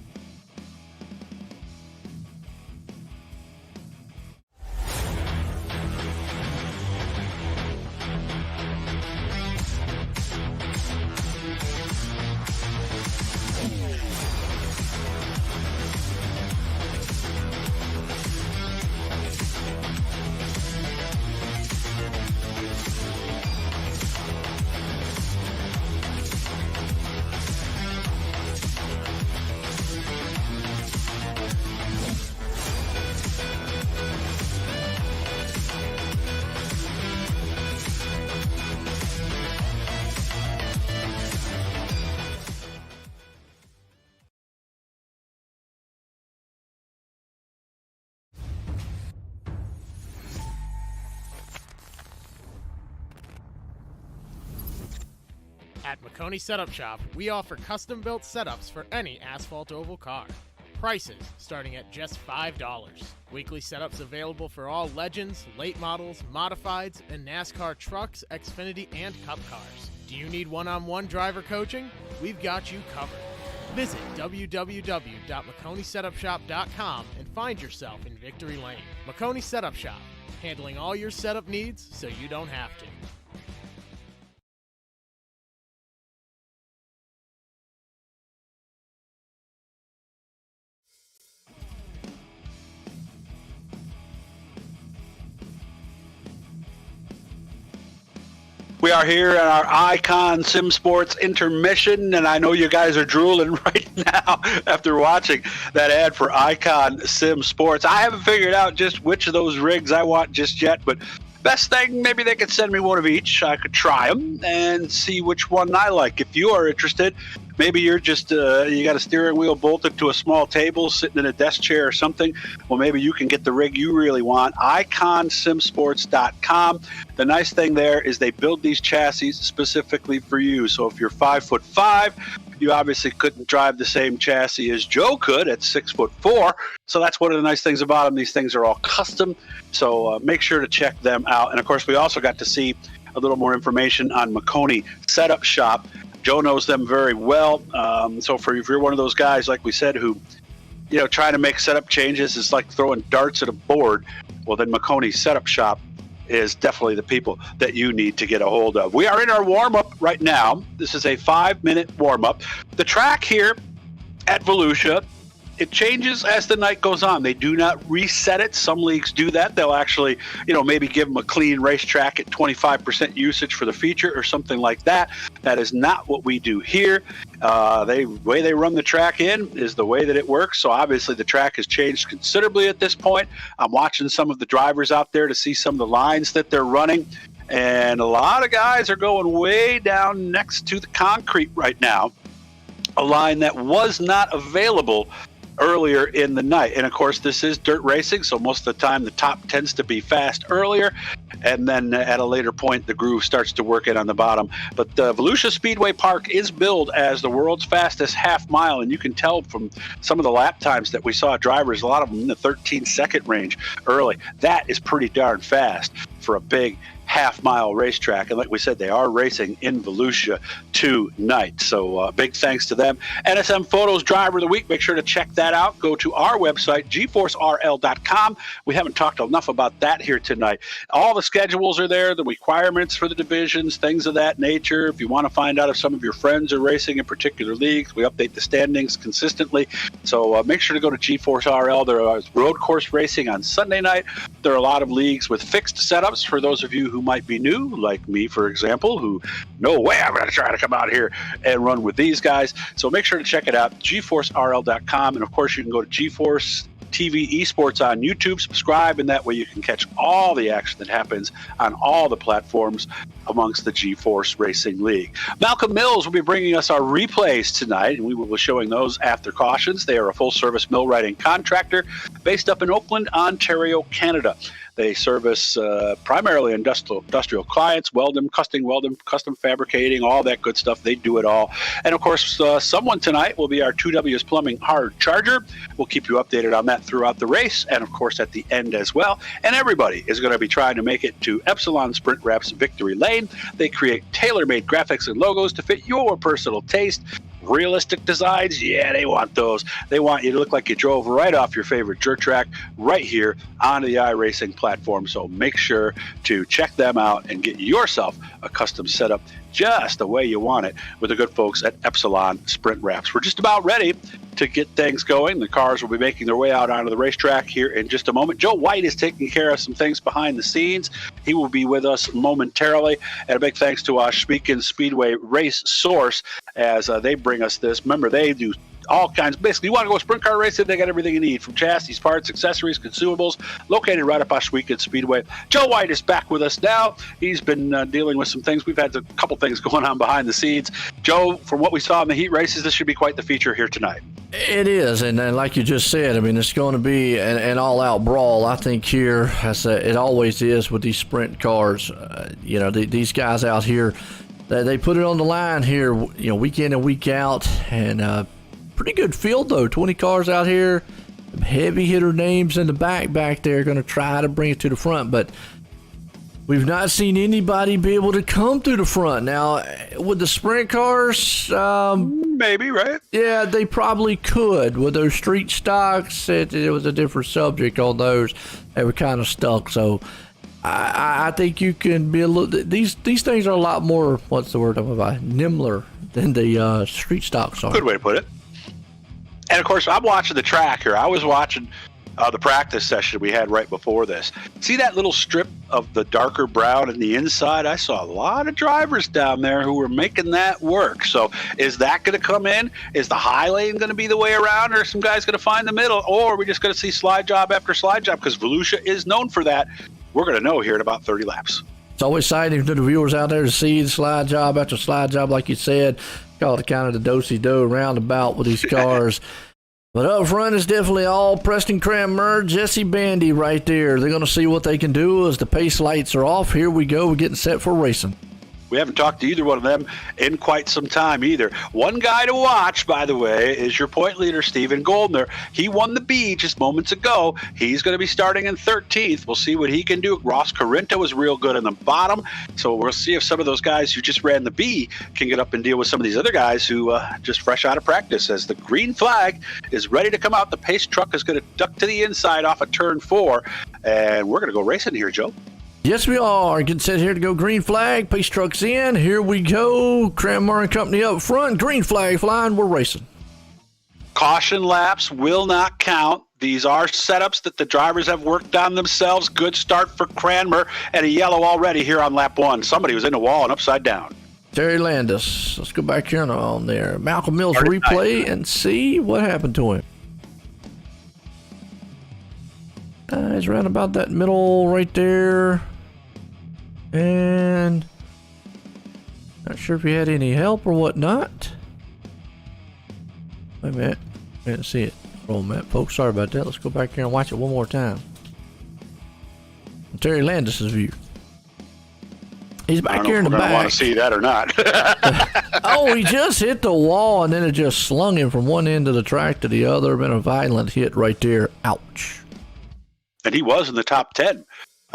At McConey Setup Shop, we offer custom-built setups for any asphalt oval car. Prices starting at just $5. Weekly setups available for all Legends, late models, modifieds, and NASCAR trucks, Xfinity, and Cup cars. Do you need one-on-one driver coaching? We've got you covered. Visit www.McConeySetupShop.com and find yourself in Victory Lane. McConey Setup Shop, handling all your setup needs so you don't have to. We are here at our Icon Sim Sports intermission, and I know you guys are drooling right now after watching that ad for Icon Sim Sports. I haven't figured out just which of those rigs I want just yet, but best thing, maybe they could send me one of each. I could try them and see which one I like. If you are interested, maybe you're just, you got a steering wheel bolted to a small table, sitting in a desk chair or something. Well, maybe you can get the rig you really want. IconSimSports.com. The nice thing there is they build these chassis specifically for you. So if you're 5'5", you obviously couldn't drive the same chassis as Joe could at 6'4". So that's one of the nice things about them. These things are all custom. So make sure to check them out. And of course, we also got to see a little more information on McConey Setup Shop. Joe knows them very well. So if you're one of those guys, like we said, who, trying to make setup changes is like throwing darts at a board, well, then McConey Setup Shop is definitely the people that you need to get a hold of. We are in our warm-up right now. This is a 5-minute warm-up. The track here at Volusia, it changes as the night goes on. They do not reset it. Some leagues do that. They'll actually, maybe give them a clean racetrack at 25% usage for the feature or something like that. That is not what we do here. The way they run the track in is the way that it works. So obviously the track has changed considerably at this point. I'm watching some of the drivers out there to see some of the lines that they're running. And a lot of guys are going way down next to the concrete right now. A line that was not available earlier in the night. And of course, this is dirt racing, so most of the time the top tends to be fast earlier, and then at a later point the groove starts to work in on the bottom. But Volusia Speedway Park is billed as the world's fastest half mile, and you can tell from some of the lap times that we saw drivers, a lot of them in the 13-second range early. That is pretty darn fast for a big half-mile racetrack. And like we said, they are racing in Volusia tonight. So big thanks to them. NSM Photos Driver of the Week. Make sure to check that out. Go to our website, GForceRL.com. We haven't talked enough about that here tonight. All the schedules are there, the requirements for the divisions, things of that nature. If you want to find out if some of your friends are racing in particular leagues, we update the standings consistently. So make sure to go to GForceRL. There is road course racing on Sunday night. There are a lot of leagues with fixed setups for those of you who might be new, like me, for example, who no way I'm going to try to come out here and run with these guys. So make sure to check it out, GForceRL.com. And of course, you can go to GForce TV Esports on YouTube, subscribe, and that way you can catch all the action that happens on all the platforms amongst the GeForce Racing League. Malcolm Mills will be bringing us our replays tonight, and we will be showing those after cautions. They are a full-service mill writing contractor based up in Oakland, Ontario, Canada. They service primarily industrial clients, welding, custom fabricating, all that good stuff. They do it all. And of course, someone tonight will be our 2W's Plumbing Hard Charger. We'll keep you updated on that throughout the race and of course at the end as well. And everybody is going to be trying to make it to Epsilon Sprint Wrap's Victory Lane. They create tailor-made graphics and logos to fit your personal taste. Realistic designs, yeah, they want those. They want you to look like you drove right off your favorite dirt track right here onto the iRacing platform. So make sure to check them out and get yourself a custom setup just the way you want it with the good folks at Epsilon Sprint Wraps. We're just about ready to get things going. The cars will be making their way out onto the racetrack here in just a moment. Joe White is taking care of some things behind the scenes. He will be with us momentarily. And a big thanks to our Speakin' Speedway Race Source as they bring us this. Remember, they do all kinds. Basically, you want to go sprint car racing, they got everything you need, from chassis, parts, accessories, consumables, located right up Oshweekid Speedway. Joe White is back with us now. He's been dealing with some things. We've had a couple things going on behind the scenes. Joe, from what we saw in the heat races, this should be quite the feature here tonight. It is, and like you just said, I mean, it's going to be an all-out brawl, I think, here, as it always is with these sprint cars. These guys out here, They put it on the line here, week in and week out, and pretty good field though. 20 cars out here, heavy hitter names in the back there, going to try to bring it to the front, but we've not seen anybody be able to come through the front. Now, with the sprint cars, maybe, right? Yeah, they probably could. With those street stocks, it was a different subject on those. They were kind of stuck. So I think you can be a little. These things are a lot more. What's the word I'm about? Nimbler than the street stocks are. Good way to put it. And of course, I'm watching the track here. I was watching the practice session we had right before this. See that little strip of the darker brown in the inside? I saw a lot of drivers down there who were making that work. So is that going to come in? Is the high lane going to be the way around, or are some guys going to find the middle? Or are we just going to see slide job after slide job? Because Volusia is known for that. We're going to know here in about 30 laps. It's always exciting to the viewers out there to see the slide job after slide job, like you said. Call it kind of the do-si-do roundabout with these cars. But up front is definitely all Preston Cranmer, Jesse Bandy right there. They're going to see what they can do as the pace lights are off. Here we go. We're getting set for racing. We haven't talked to either one of them in quite some time either. One guy to watch, by the way, is your point leader, Steven Goldner. He won the B just moments ago. He's going to be starting in 13th. We'll see what he can do. Ross Corinto was real good in the bottom. So we'll see if some of those guys who just ran the B can get up and deal with some of these other guys who just fresh out of practice. As the green flag is ready to come out, the pace truck is going to duck to the inside off of turn 4. And we're going to go racing here, Joe. Yes, we are. Getting set here to go green flag. Pace truck's in. Here we go. Cranmer and company up front. Green flag flying. We're racing. Caution laps will not count. These are setups that the drivers have worked on themselves. Good start for Cranmer, and a yellow already here on lap 1. Somebody was in the wall and upside down. Terry Landis. Let's go back here on there. Malcolm Mills replay and see what happened to him. He's around about that middle right there. And not sure if he had any help or whatnot. Wait a minute. I didn't see it. Hold on a minute, folks. Sorry about that. Let's go back here and watch it one more time. Terry Landis' view. He's back here in the back. I don't want to see that or not. Oh, he just hit the wall and then it just slung him from one end of the track to the other. Been a violent hit right there. Ouch. And he was in the top 10.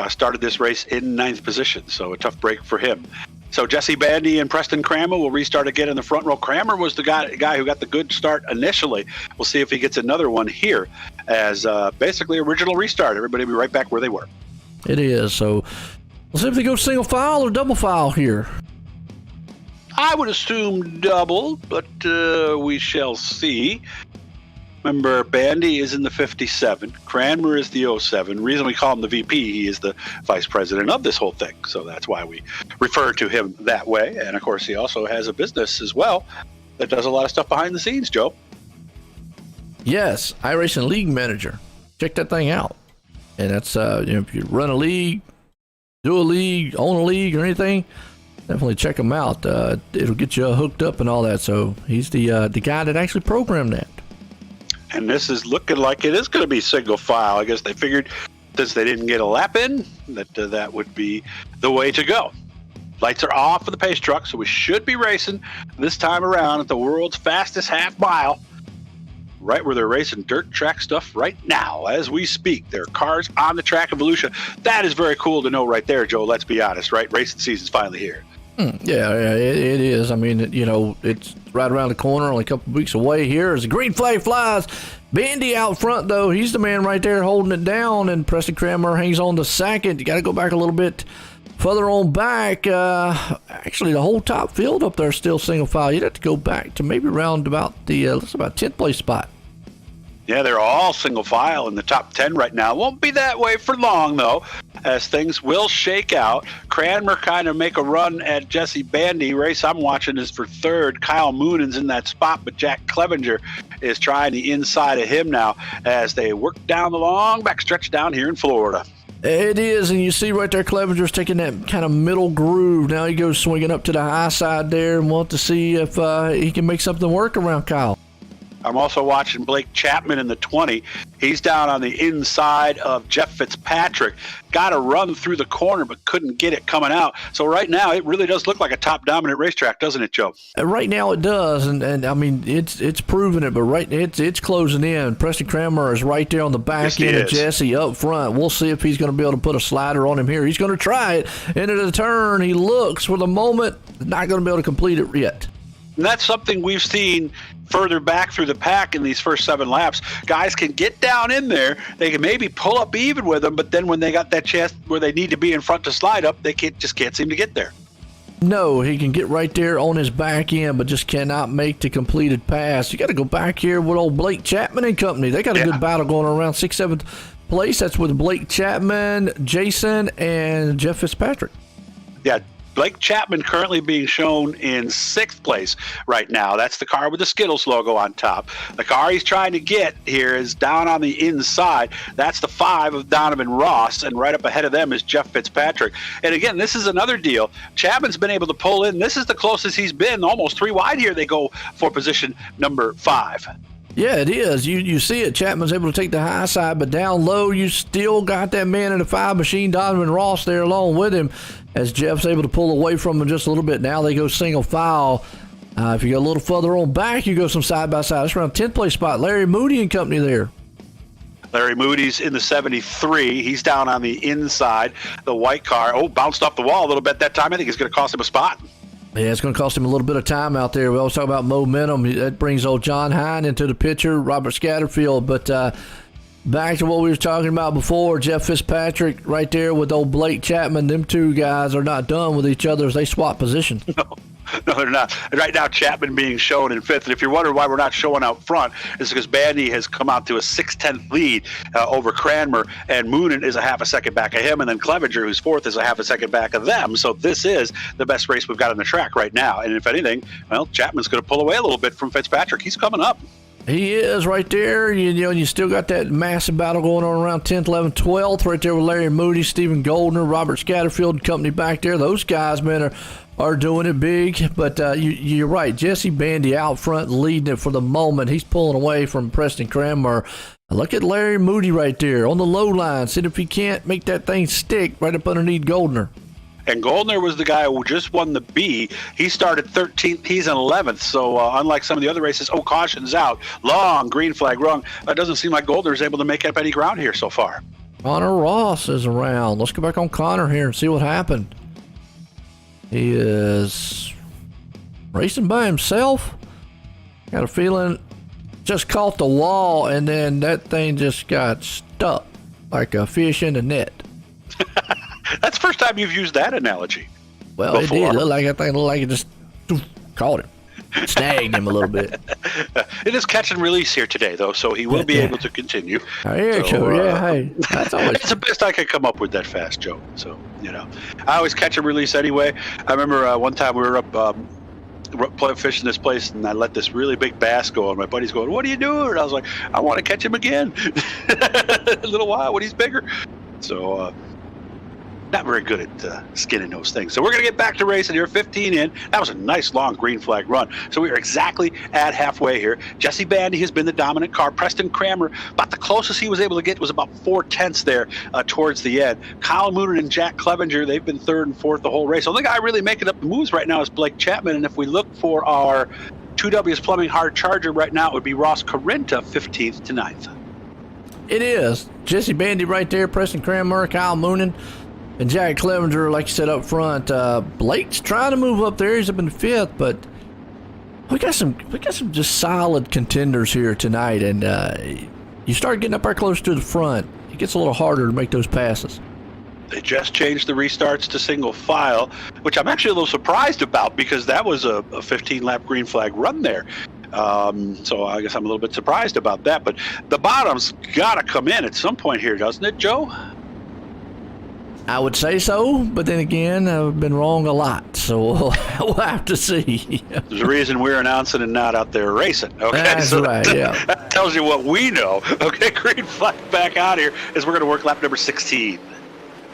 Started this race in 9th position, so a tough break for him. So Jesse Bandy and Preston Cranmer will restart again in the front row. Cranmer was the guy who got the good start initially. We'll see if he gets another one here as basically original restart. Everybody will be right back where they were. It is. So we'll see if they go single file or double file here. I would assume double, but we shall see. Remember, Bandy is in the 57. Cranmer is the 07. Reason we call him the VP, he is the vice president of this whole thing. So that's why we refer to him that way. And, of course, he also has a business as well that does a lot of stuff behind the scenes, Joe. Yes, iRacing League Manager. Check that thing out. And that's, if you run a league, do a league, own a league or anything, definitely check him out. It'll get you hooked up and all that. So he's the guy that actually programmed that. And this is looking like it is going to be single file. I guess they figured since they didn't get a lap in, that would be the way to go. Lights are off for the pace truck, so we should be racing this time around at the world's fastest half mile, right where they're racing dirt track stuff right now as we speak. There are cars on the track of Volusia. That is very cool to know right there, Joe. Let's be honest, right? Racing season's finally here. Yeah, it is. I mean, it's right around the corner, only a couple of weeks away here as the green flag flies. Bandy out front, though. He's the man right there holding it down, and Preston Cranmer hangs on to second. You got to go back a little bit further on back. Actually, the whole top field up there is still single file. You'd have to go back to maybe around about the 10th place spot. Yeah, they're all single file in the top 10 right now. Won't be that way for long, though, as things will shake out. Cranmer kind of make a run at Jesse Bandy. Race I'm watching is for third. Kyle Moonen's in that spot, but Jack Clevenger is trying the inside of him now as they work down the long backstretch down here in Florida. It is, and you see right there Clevenger's taking that kind of middle groove. Now he goes swinging up to the high side there and want to see if he can make something work around Kyle. I'm also watching Blake Chapman in the 20. He's down on the inside of Jeff Fitzpatrick. Got to run through the corner, but couldn't get it coming out. So right now, it really does look like a top-dominant racetrack, doesn't it, Joe? Right now it does, and I mean it's proving it, but it's closing in. Preston Kramer is right there on the back end of Jesse up front. We'll see if he's going to be able to put a slider on him here. He's going to try it into the turn. He looks for the moment, not going to be able to complete it yet. And that's something we've seen further back through the pack in these first 7 laps. Guys can get down in there. They can maybe pull up even with them, but then when they got that chance where they need to be in front to slide up, they just can't seem to get there. No, he can get right there on his back end, but just cannot make the completed pass. You got to go back here with old Blake Chapman and company. They got a good battle going around 6th, 7th place. That's with Blake Chapman, Jason, and Jeff Fitzpatrick. Yeah, Blake Chapman currently being shown in 6th place right now. That's the car with the Skittles logo on top. The car he's trying to get here is down on the inside. That's the 5 of Donovan Ross, and right up ahead of them is Jeff Fitzpatrick. And again, this is another deal. Chapman's been able to pull in. This is the closest he's been, almost 3 wide here. They go for position number 5. Yeah, it is. You see it. Chapman's able to take the high side, but down low, you still got that man in the 5 machine, Donovan Ross, there along with him, as Jeff's able to pull away from him just a little bit. Now they go single file. If you go a little further on back, you go some side by side. That's around 10th place spot. Larry Moody and company there. Larry Moody's in the 73. He's down on the inside. The white car, bounced off the wall a little bit that time. I think it's going to cost him a spot. Yeah, it's going to cost him a little bit of time out there. We always talk about momentum. That brings old John Hine into the picture, Robert Scatterfield. But back to what we were talking about before, Jeff Fitzpatrick right there with old Blake Chapman. Them two guys are not done with each other as they swap positions. No, they're not. Right now, Chapman being shown in 5th. And if you're wondering why we're not showing out front, it's because Bandy has come out to a 6/10 lead over Cranmer, and Moonen is a half a second back of him, and then Clevenger, who's 4th, is a half a second back of them. So this is the best race we've got on the track right now. And if anything, well, Chapman's going to pull away a little bit from Fitzpatrick. He's coming up. He is right there. You still got that massive battle going on around 10th, 11th, 12th right there with Larry Moody, Stephen Goldner, Robert Scatterfield and company back there. Those guys, man, are doing it big. But you're right. Jesse Bandy out front leading it for the moment. He's pulling away from Preston Cranmer. Look at Larry Moody right there on the low line. See if he can't make that thing stick right up underneath Goldner. And Goldner was the guy who just won the B. He started 13th. He's in 11th. So unlike some of the other races, caution's out. Long green flag rung. It doesn't seem like Goldner is able to make up any ground here so far. Connor Ross is around. Let's go back on Connor here and see what happened. He is racing by himself. Got a feeling just caught the wall, and then that thing just got stuck like a fish in a net. That's the first time you've used that analogy. Well, before. It did. That thing looked like it just caught him. Snagged him a little bit. It is catch and release here today, though, so he will be able to continue. Hey, that's always... It's the best I could come up with that fast joke. So, I always catch and release anyway. I remember one time we were up fishing this place, and I let this really big bass go, and my buddy's going, "What are you doing?" And I was like, "I want to catch him again." A little while when he's bigger. So, not very good at skinning those things. So we're going to get back to racing here. 15 in. That was a nice long green flag run. So we are exactly at halfway here. Jesse Bandy has been the dominant car. Preston Cranmer, about the closest he was able to get was about 4/10 there towards the end. Kyle Moonen and Jack Clevenger, they've been 3rd and 4th the whole race. The only guy really making up the moves right now is Blake Chapman. And if we look for our 2Ws Plumbing Hard Charger right now, it would be Ross Carinta, 15th to 9th. It is. Jesse Bandy right there, Preston Cranmer, Kyle Moonen, and Jack Clevenger, like you said up front. Blake's trying to move up there. He's up in 5th, but we got some just solid contenders here tonight. And you start getting up there close to the front, it gets a little harder to make those passes. They just changed the restarts to single file, which I'm actually a little surprised about because that was a 15-lap green flag run there. So I guess I'm a little bit surprised about that. But the bottom's got to come in at some point here, doesn't it, Joe? I would say so, but then again, I've been wrong a lot, so we'll have to see. There's a reason we're announcing and not out there racing. Okay, that's right. Yeah, that tells you what we know. Okay, green flag back out here as we're going to work lap number 16.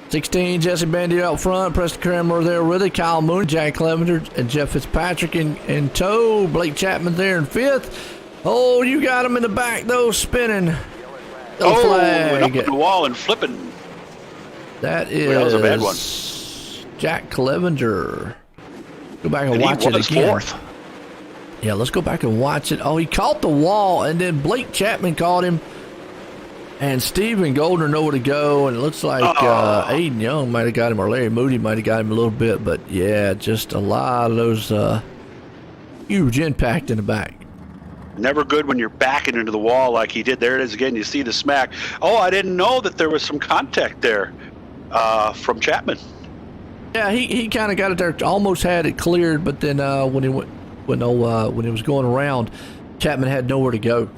16, Jesse Bandy out front, Preston Cranmer there with it, Kyle Moon, Jack Clevenger, and Jeff Fitzpatrick in tow. Blake Chapman there in 5th. Oh, you got him in the back, though, spinning. And Flag. up the wall and flipping. That is that was a bad one. Jack Clevenger. Go back and And watch he it was again. fourth. Yeah, let's go back and watch it. Oh, he caught the wall, and then Blake Chapman caught him. And Steven Goldner nowhere to go, and it looks like Aiden Young might have got him, or Larry Moody might have got him a little bit. But, yeah, just a lot of those huge impact in the back. Never good when you're backing into the wall like he did. There it is again. You see the smack. Oh, I didn't know that there was some contact there from Chapman. Yeah, he kind of got it there, almost had it cleared, but then when he was going around, Chapman had nowhere to go.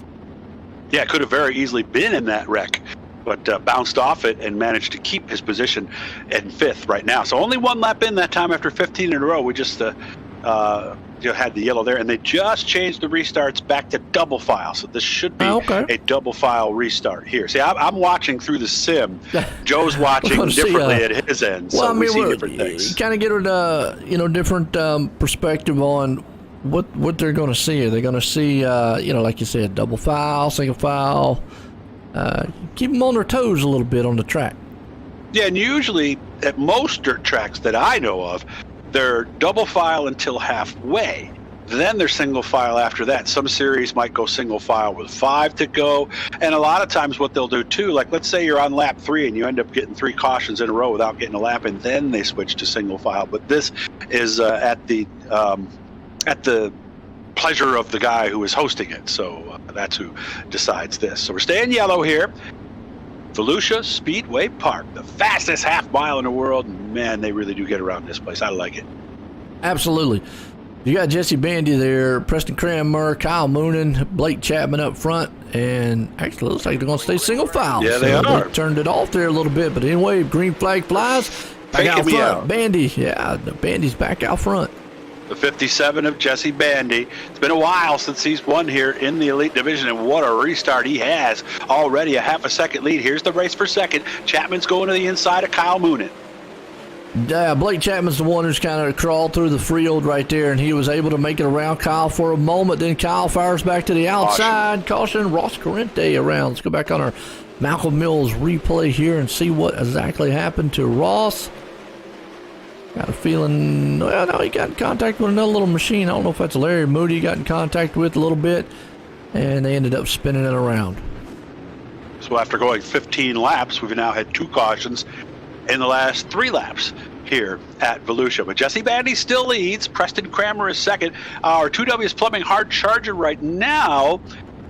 Yeah, could have very easily been in that wreck, but bounced off it and managed to keep his position in fifth right now. So only one lap in that time after 15 in a row. We just had the yellow there, and they just changed the restarts back to double file. So this should be a double file restart here. See, I'm watching through the sim. Joe's watching differently at his end, so we see different things. You kind of get a different perspective on what they're going to see. Are they going to see, like you said, double file, single file? Keep them on their toes a little bit on the track. Yeah, and usually at most dirt tracks that I know of, they're double file until halfway. Then they're single file after that. Some series might go single file with 5 to go. And a lot of times what they'll do too, like let's say you're on lap 3 and you end up getting 3 cautions in a row without getting a lap, and then they switch to single file. But this is at the pleasure of the guy who is hosting it. So that's who decides this. So we're staying yellow here. Volusia Speedway Park, the fastest half mile in the world. Man, they really do get around this place. I like it. Absolutely. You got Jesse Bandy there, Preston Cranmer, Kyle Moonen, Blake Chapman up front, and actually it looks like they're going to stay single file. Yeah, they are. They turned it off there a little bit, but anyway, green flag flies. Back out front. Bandy, Bandy's back out front. The 57 of Jesse Bandy. It's been a while since he's won here in the Elite Division, and what a restart he has. Already a half a second lead. Here's the race for second. Chapman's going to the inside of Kyle Moonen. Yeah, Blake Chapman's the one who's kind of crawled through the field right there, and he was able to make it around Kyle for a moment. Then Kyle fires back to the outside. Caution, Ross Corrente around. Let's go back on our Malcolm Mills replay here and see what exactly happened to Ross. Got a feeling, well, no, he got in contact with another little machine. I don't know if that's Larry Moody he got in contact with a little bit, and they ended up spinning it around. So after going 15 laps, we've now had 2 cautions in the last 3 laps here at Volusia. But Jesse Bandy still leads. Preston Cranmer is second. Our 2Ws Plumbing hard charger right now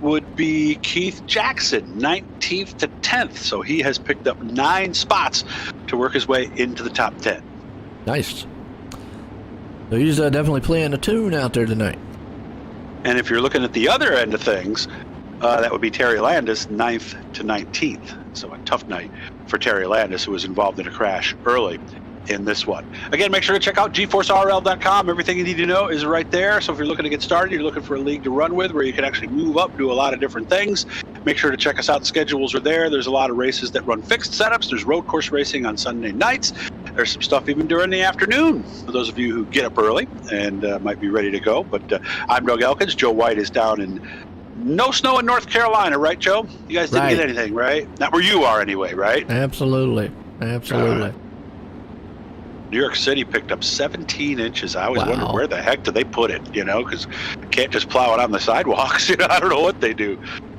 would be Keith Jackson, 19th to 10th. So he has picked up 9 spots to work his way into the top 10. Nice. So he's definitely playing a tune out there tonight. And if you're looking at the other end of things, that would be Terry Landis, 9th to 19th. So a tough night for Terry Landis, who was involved in a crash early in this one. Again, make sure to check out GForceRL.com. Everything you need to know is right there. So if you're looking to get started, you're looking for a league to run with where you can actually move up, do a lot of different things, make sure to check us out. The schedules are there. There's a lot of races that run fixed setups. There's road course racing on Sunday nights. There's some stuff even during the afternoon for those of you who get up early and might be ready to go. But I'm Doug Elkins. Joe White is down in no snow in North Carolina, right, Joe? You guys didn't get anything, right? Not where you are anyway, right? Absolutely. New York City picked up 17 inches. I always wondered where the heck do they put it, because you can't just plow it on the sidewalks. I don't know what they do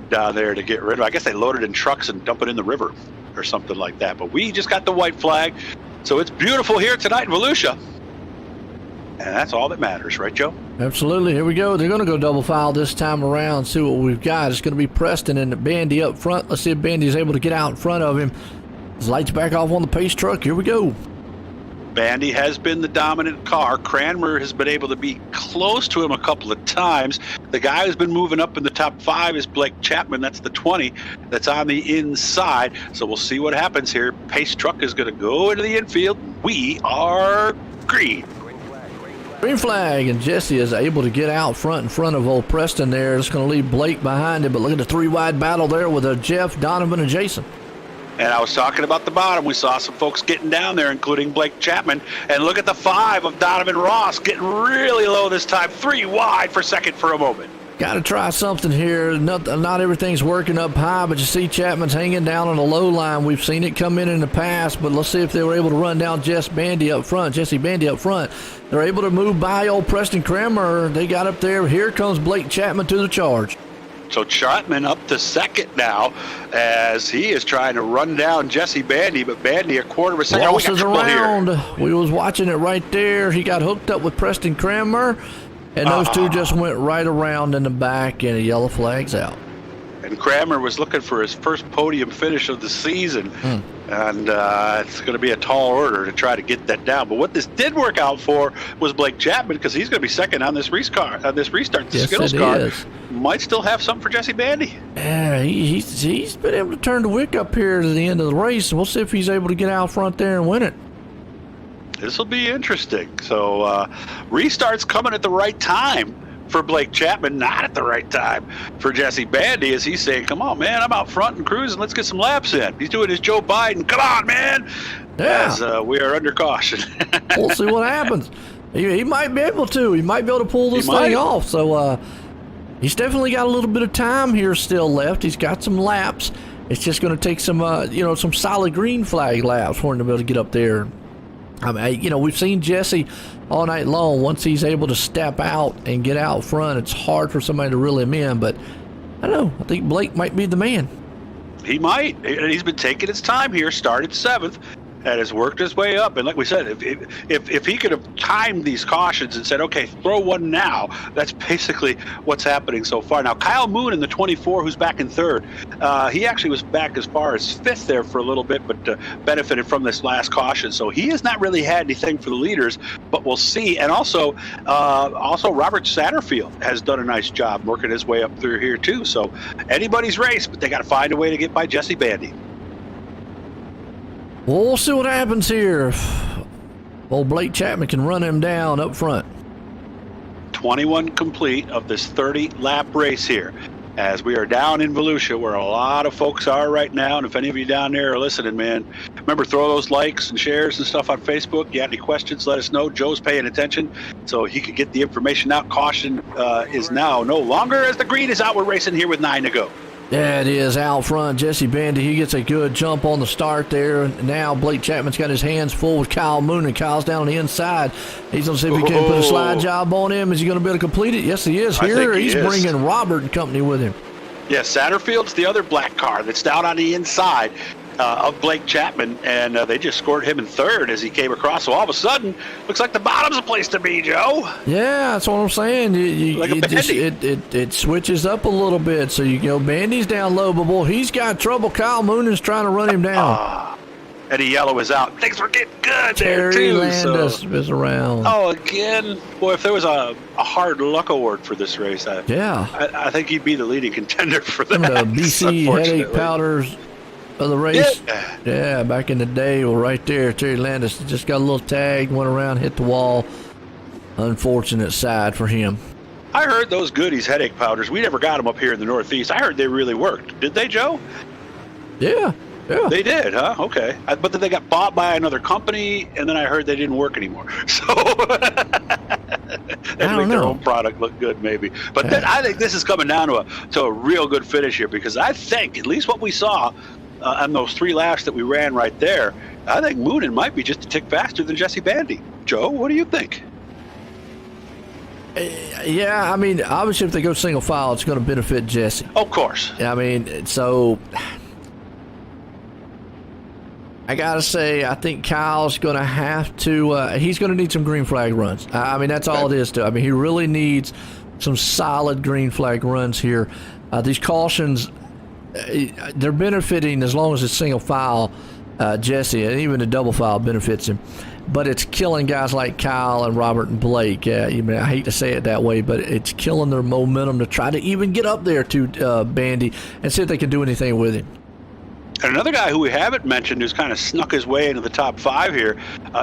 down there to get rid of it. I guess they load it in trucks and dump it in the river or something like that. But we just got the white flag. So it's beautiful here tonight in Volusia. And that's all that matters, right, Joe? Absolutely. Here we go. They're going to go double file this time around, see what we've got. It's going to be Preston and Bandy up front. Let's see if Bandy's able to get out in front of him. His lights back off on the pace truck. Here we go. Bandy has been the dominant car. Cranmer has been able to be close to him a couple of times. The guy who's been moving up in the top 5 is Blake Chapman. That's the 20 that's on the inside. So we'll see what happens here. Pace truck is going to go into the infield. We are green. Green flag, and Jesse is able to get out front in front of old Preston there. It's going to leave Blake behind him, but look at the 3-wide battle there with Jeff, Donovan, and Jason. And I was talking about the bottom. We saw some folks getting down there, including Blake Chapman. And look at the 5 of Donovan Ross getting really low this time. 3 wide for second for a moment. Got to try something here. Not everything's working up high, but you see Chapman's hanging down on the low line. We've seen it come in the past, but let's see if they were able to run down Jesse Bandy up front. They're able to move by old Preston Kramer. They got up there. Here comes Blake Chapman to the charge. So Chapman up to second now as he is trying to run down Jesse Bandy, but Bandy a quarter of a second. Losses around. We was watching it right there. He got hooked up with Preston Kramer, and those two just went right around in the back, and a yellow flag's out. And Kramer was looking for his first podium finish of the season, and it's going to be a tall order to try to get that down. But what this did work out for was Blake Chapman, because he's going to be second on this restart. The Skittles car might still have something for Jesse Bandy. Yeah, he's been able to turn the wick up here to the end of the race, and we'll see if he's able to get out front there and win it. This will be interesting. So restart's coming at the right time for Blake Chapman, not at the right time for Jesse Bandy, as he's saying, come on, man, I'm out front and cruising. Let's get some laps in. He's doing his Joe Biden. Come on, man. Yeah. As we are under caution. We'll see what happens. He might be able to. He might be able to pull this thing off. So he's definitely got a little bit of time here still left. He's got some laps. It's just going to take some, some solid green flag laps for him to be able to get up there. I mean, we've seen Jesse all night long. Once he's able to step out and get out front, it's hard for somebody to reel him in. But I don't know. I think Blake might be the man. He might. He's been taking his time here, started 7th, and has worked his way up. And like we said, if he could have timed these cautions and said, okay, throw one now, that's basically what's happening so far. Now, Kyle Moon in the 24, who's back in 3rd, he actually was back as far as 5th there for a little bit, but benefited from this last caution. So he has not really had anything for the leaders, but we'll see. And also Robert Satterfield has done a nice job working his way up through here too. So anybody's race, but they got to find a way to get by Jesse Bandy. Well, we'll see what happens here. Old Blake Chapman can run him down up front. 21 complete of this 30-lap race here, as we are down in Volusia, where a lot of folks are right now. And if any of you down there are listening, man, remember, throw those likes and shares and stuff on Facebook. You have any questions, let us know. Joe's paying attention, so he could get the information out. Caution is now no longer, as the green is out. We're racing here with 9 to go. Yeah, it is out front. Jesse Bandy, he gets a good jump on the start there. Now Blake Chapman's got his hands full with Kyle Moon, and Kyle's down on the inside. He's going to see if he can put a slide job on him. Is he going to be able to complete it? Yes, he is. Here, he's bringing Robert and company with him. Yeah, Satterfield's the other black car that's down on the inside of Blake Chapman, and they just scored him in 3rd as he came across. So all of a sudden, looks like the bottom's a place to be, Joe. Yeah, that's what I'm saying. It switches up a little bit. So Bandy's down low, but boy, he's got trouble. Kyle Moon is trying to run him down. Eddie Yellow is out. Things were getting good there, Terry too. Landis is around. Oh, again. Boy, if there was a hard luck award for this race, I think he'd be the leading contender for that. The BC headache powders of the race. Yeah, back in the day, right there, Terry Landis just got a little tag, went around, hit the wall. Unfortunate side for him. I heard those goodies, headache powders, we never got them up here in the Northeast. I heard they really worked. Did they, Joe? Yeah. They did, huh? Okay. But then they got bought by another company, and then I heard they didn't work anymore. So they make their own product look good, maybe. But then I think this is coming down to a real good finish here, because I think, at least what we saw on those 3 laps that we ran right there, I think Moonen might be just a tick faster than Jesse Bandy. Joe, what do you think? Yeah, I mean, obviously if they go single file, it's going to benefit Jesse. Of course. I mean, so I got to say, I think Kyle's going to have to, he's going to need some green flag runs. I mean, that's all it is to. I mean, he really needs some solid green flag runs here. These cautions, they're benefiting as long as it's single file, Jesse, and even the double file benefits him. But it's killing guys like Kyle and Robert and Blake. I hate to say it that way, but it's killing their momentum to try to even get up there to Bandy and see if they can do anything with him. And another guy who we haven't mentioned who's kind of snuck his way into the top 5 here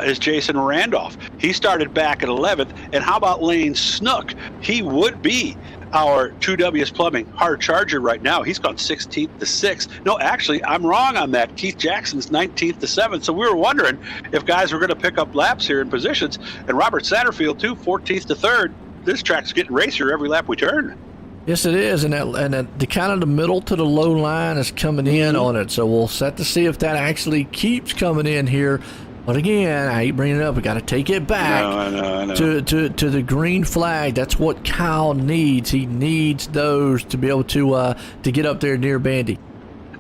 is Jason Randolph. He started back at 11th. And how about Lane Snook? He would be our 2Ws Plumbing hard charger right now. He's gone 16th to 6th. No, actually, I'm wrong on that. Keith Jackson's 19th to 7th. So we were wondering if guys were going to pick up laps here in positions. And Robert Satterfield, too, 14th to 3rd. This track's getting racier every lap we turn. Yes, it is, and the kind of the middle to the low line is coming in on it. So we'll set to see if that actually keeps coming in here. But again, I hate bringing it up. We got to take it back I know. to the green flag. That's what Kyle needs. He needs those to be able to get up there near Bandy.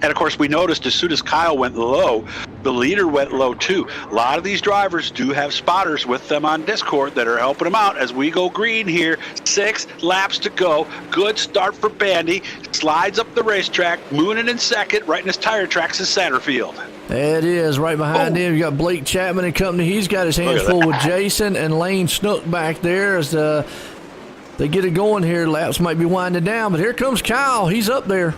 And of course, we noticed as soon as Kyle went low, the leader went low too. A lot of these drivers do have spotters with them on Discord that are helping them out as we go green here. 6 laps to go. Good start for Bandy. Slides up the racetrack. Moonin in second. Right in his tire tracks is Satterfield. It is. Right behind him, you got Blake Chapman and company. He's got his hands full with Jason and Lane Snook back there as they get it going here. Laps might be winding down, but here comes Kyle. He's up there.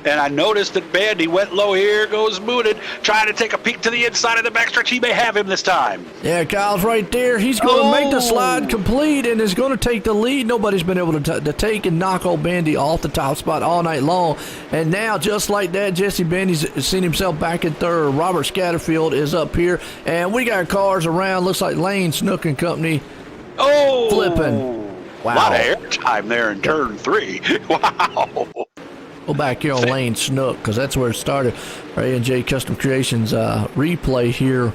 And I noticed that Bandy went low. Here goes Moonin, trying to take a peek to the inside of the backstretch. He may have him this time. Yeah, Kyle's right there. He's going to make the slide complete and is going to take the lead. Nobody's been able to take and knock old Bandy off the top spot all night long. And now, just like that, Jesse Bandy's seen himself back in third. Robert Scatterfield is up here. And we got cars around. Looks like Lane Snook and company flipping. Wow. A lot of airtime there in turn 3. Wow. Go back here on Lane Snook because that's where it started. A&J Custom Creations replay here.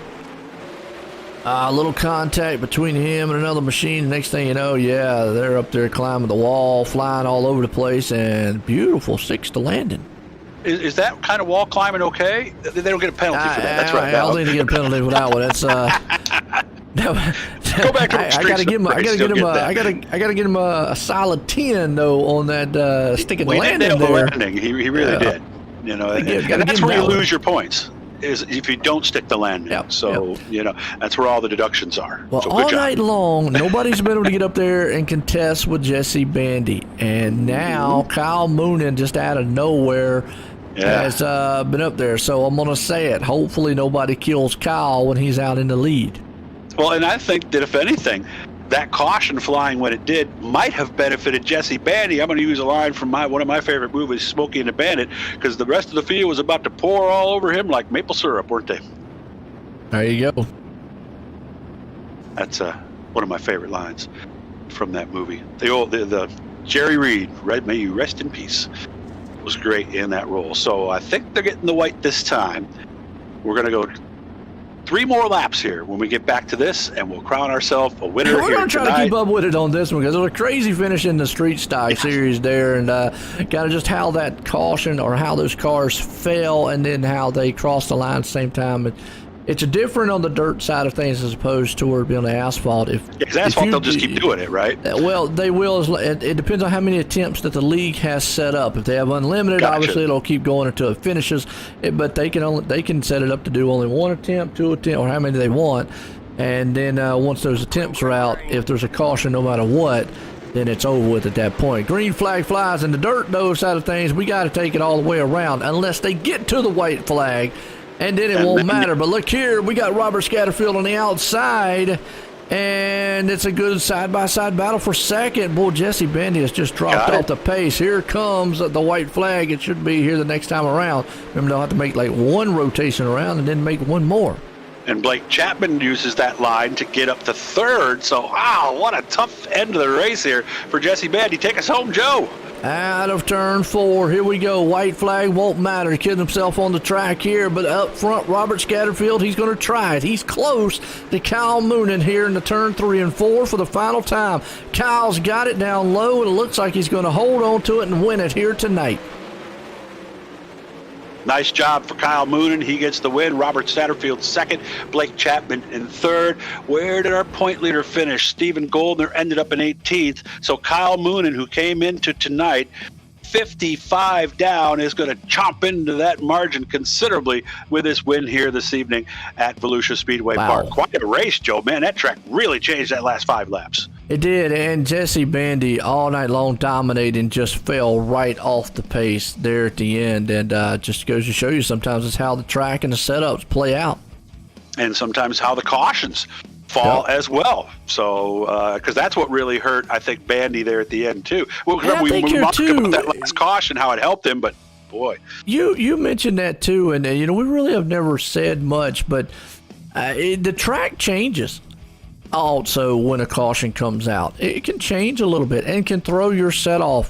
A little contact between him and another machine. Next thing you know, yeah, they're up there climbing the wall, flying all over the place, and beautiful 6 to landing. Is that kind of wall climbing okay? They don't get a penalty for that. That's right. I don't think they get a penalty for that one. That's Go back to I gotta give him a solid 10 though on that stick and landing there. Landing. He really did. You know, and that's where you lose your points is if you don't stick the landing. You know, that's where all the deductions are. Well, so all night long, nobody's been able to get up there and contest with Jesse Bandy, and now Kyle Moonin just out of nowhere has been up there. So I'm gonna say it. Hopefully, nobody kills Kyle when he's out in the lead. Well, and I think that if anything, that caution flying when it did might have benefited Jesse Bandy. I'm going to use a line from one of my favorite movies, Smokey and the Bandit, because the rest of the field was about to pour all over him like maple syrup, weren't they? There you go. That's one of my favorite lines from that movie. The Jerry Reed, right? May you rest in peace, was great in that role. So I think they're getting the white this time. We're going to go 3 more laps here when we get back to this, and we'll crown ourselves a winner here tonight. We're going to try to keep up with it on this one because it was a crazy finish in the Street Stock Series there, and kind of just how that caution or how those cars fell and then how they crossed the line at the same time. It's different on the dirt side of things as opposed to being on the asphalt. Because asphalt, they'll just keep doing it, right? Well, they will. It depends on how many attempts that the league has set up. If they have unlimited, obviously it'll keep going until it finishes. But they can set it up to do only 1 attempt, 2 attempts, or how many they want. And then once those attempts are out, if there's a caution, no matter what, then it's over with at that point. Green flag flies in the dirt, those side of things. We got to take it all the way around unless they get to the white flag. And then it won't matter. But look here, we got Robert Scatterfield on the outside, and it's a good side-by-side battle for second. Boy, Jesse Bandy has just dropped off the pace. Here comes the white flag. It should be here the next time around. Remember, they'll have to make like 1 rotation around and then make 1 more. And Blake Chapman uses that line to get up to third. So, wow, what a tough end of the race here for Jesse Bandy. Take us home, Joe. Out of turn 4, here we go. White flag won't matter. He's kidding himself on the track here, but up front, Robert Scatterfield, he's going to try it. He's close to Kyle Moonin here in the turn 3 and 4 for the final time. Kyle's got it down low, and it looks like he's going to hold on to it and win it here tonight. Nice job for Kyle Moonin. He gets the win. Robert Satterfield second. Blake Chapman in third. Where did our point leader finish? Stephen Goldner ended up in 18th. So Kyle Moonin, who came into tonight 55 down, is going to chomp into that margin considerably with his win here this evening at Volusia Speedway Park. Quite a race, Joe. Man, that track really changed that last 5 laps. It did, and Jesse Bandy all night long dominating, just fell right off the pace there at the end, and just goes to show you sometimes it's how the track and the setups play out. And sometimes how the cautions fall as well. So, because that's what really hurt, I think, Bandy there at the end, too. Well, we talked about that last caution, how it helped him, but boy. You mentioned that, too, and, we really have never said much, but the track changes. also when a caution comes out, it can change a little bit and can throw your setup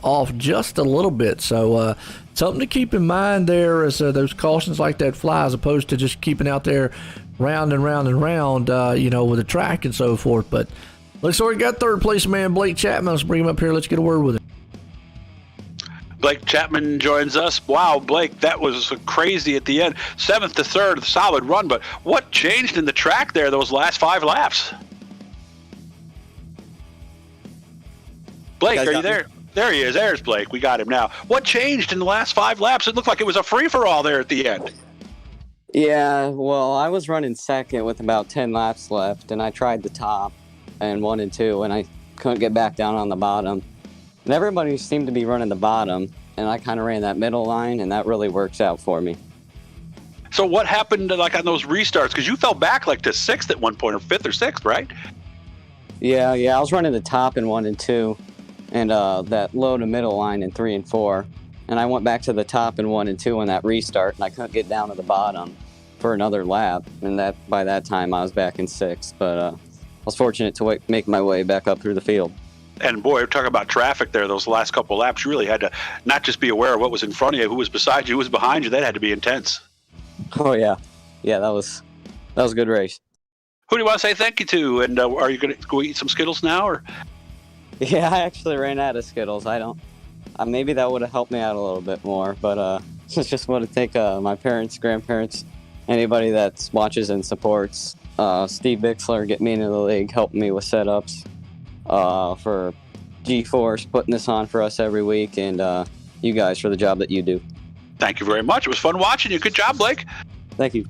off just a little bit. So something to keep in mind there is those cautions like that fly, as opposed to just keeping out there round and round and round, with the track and so forth. But looks like we got third place man Blake Chapman. Let's bring him up here. Let's get a word with him. Blake Chapman joins us. Wow, Blake, that was crazy at the end. 7th to 3rd, solid run, but what changed in the track there those last 5 laps? Blake, are you there? There he is. There's Blake. We got him now. What changed in the last 5 laps? It looked like it was a free-for-all there at the end. Yeah, well, I was running second with about 10 laps left, and I tried the top and 1 and 2, and I couldn't get back down on the bottom. And everybody seemed to be running the bottom, and I kind of ran that middle line, and that really works out for me. So what happened on those restarts? Because you fell back to 6th at one point, or 5th or 6th, right? Yeah, I was running the top in 1 and 2, and that low to middle line in 3 and 4. And I went back to the top in 1 and 2 on that restart, and I couldn't get down to the bottom for another lap. And by that time, I was back in 6th. But I was fortunate to make my way back up through the field. And boy, talk about traffic there. Those last couple of laps, you really had to not just be aware of what was in front of you, who was beside you, who was behind you. That had to be intense. Oh yeah, that was a good race. Who do you want to say thank you to? And are you going to go eat some Skittles now, or? Yeah, I actually ran out of Skittles. Maybe that would have helped me out a little bit more, but I just want to thank my parents, grandparents, anybody that watches and supports. Steve Bixler getting me into the league, helping me with setups. For GForce putting this on for us every week, and you guys for the job that you do. Thank you very much. It was fun watching you. Good job, Blake. Thank you.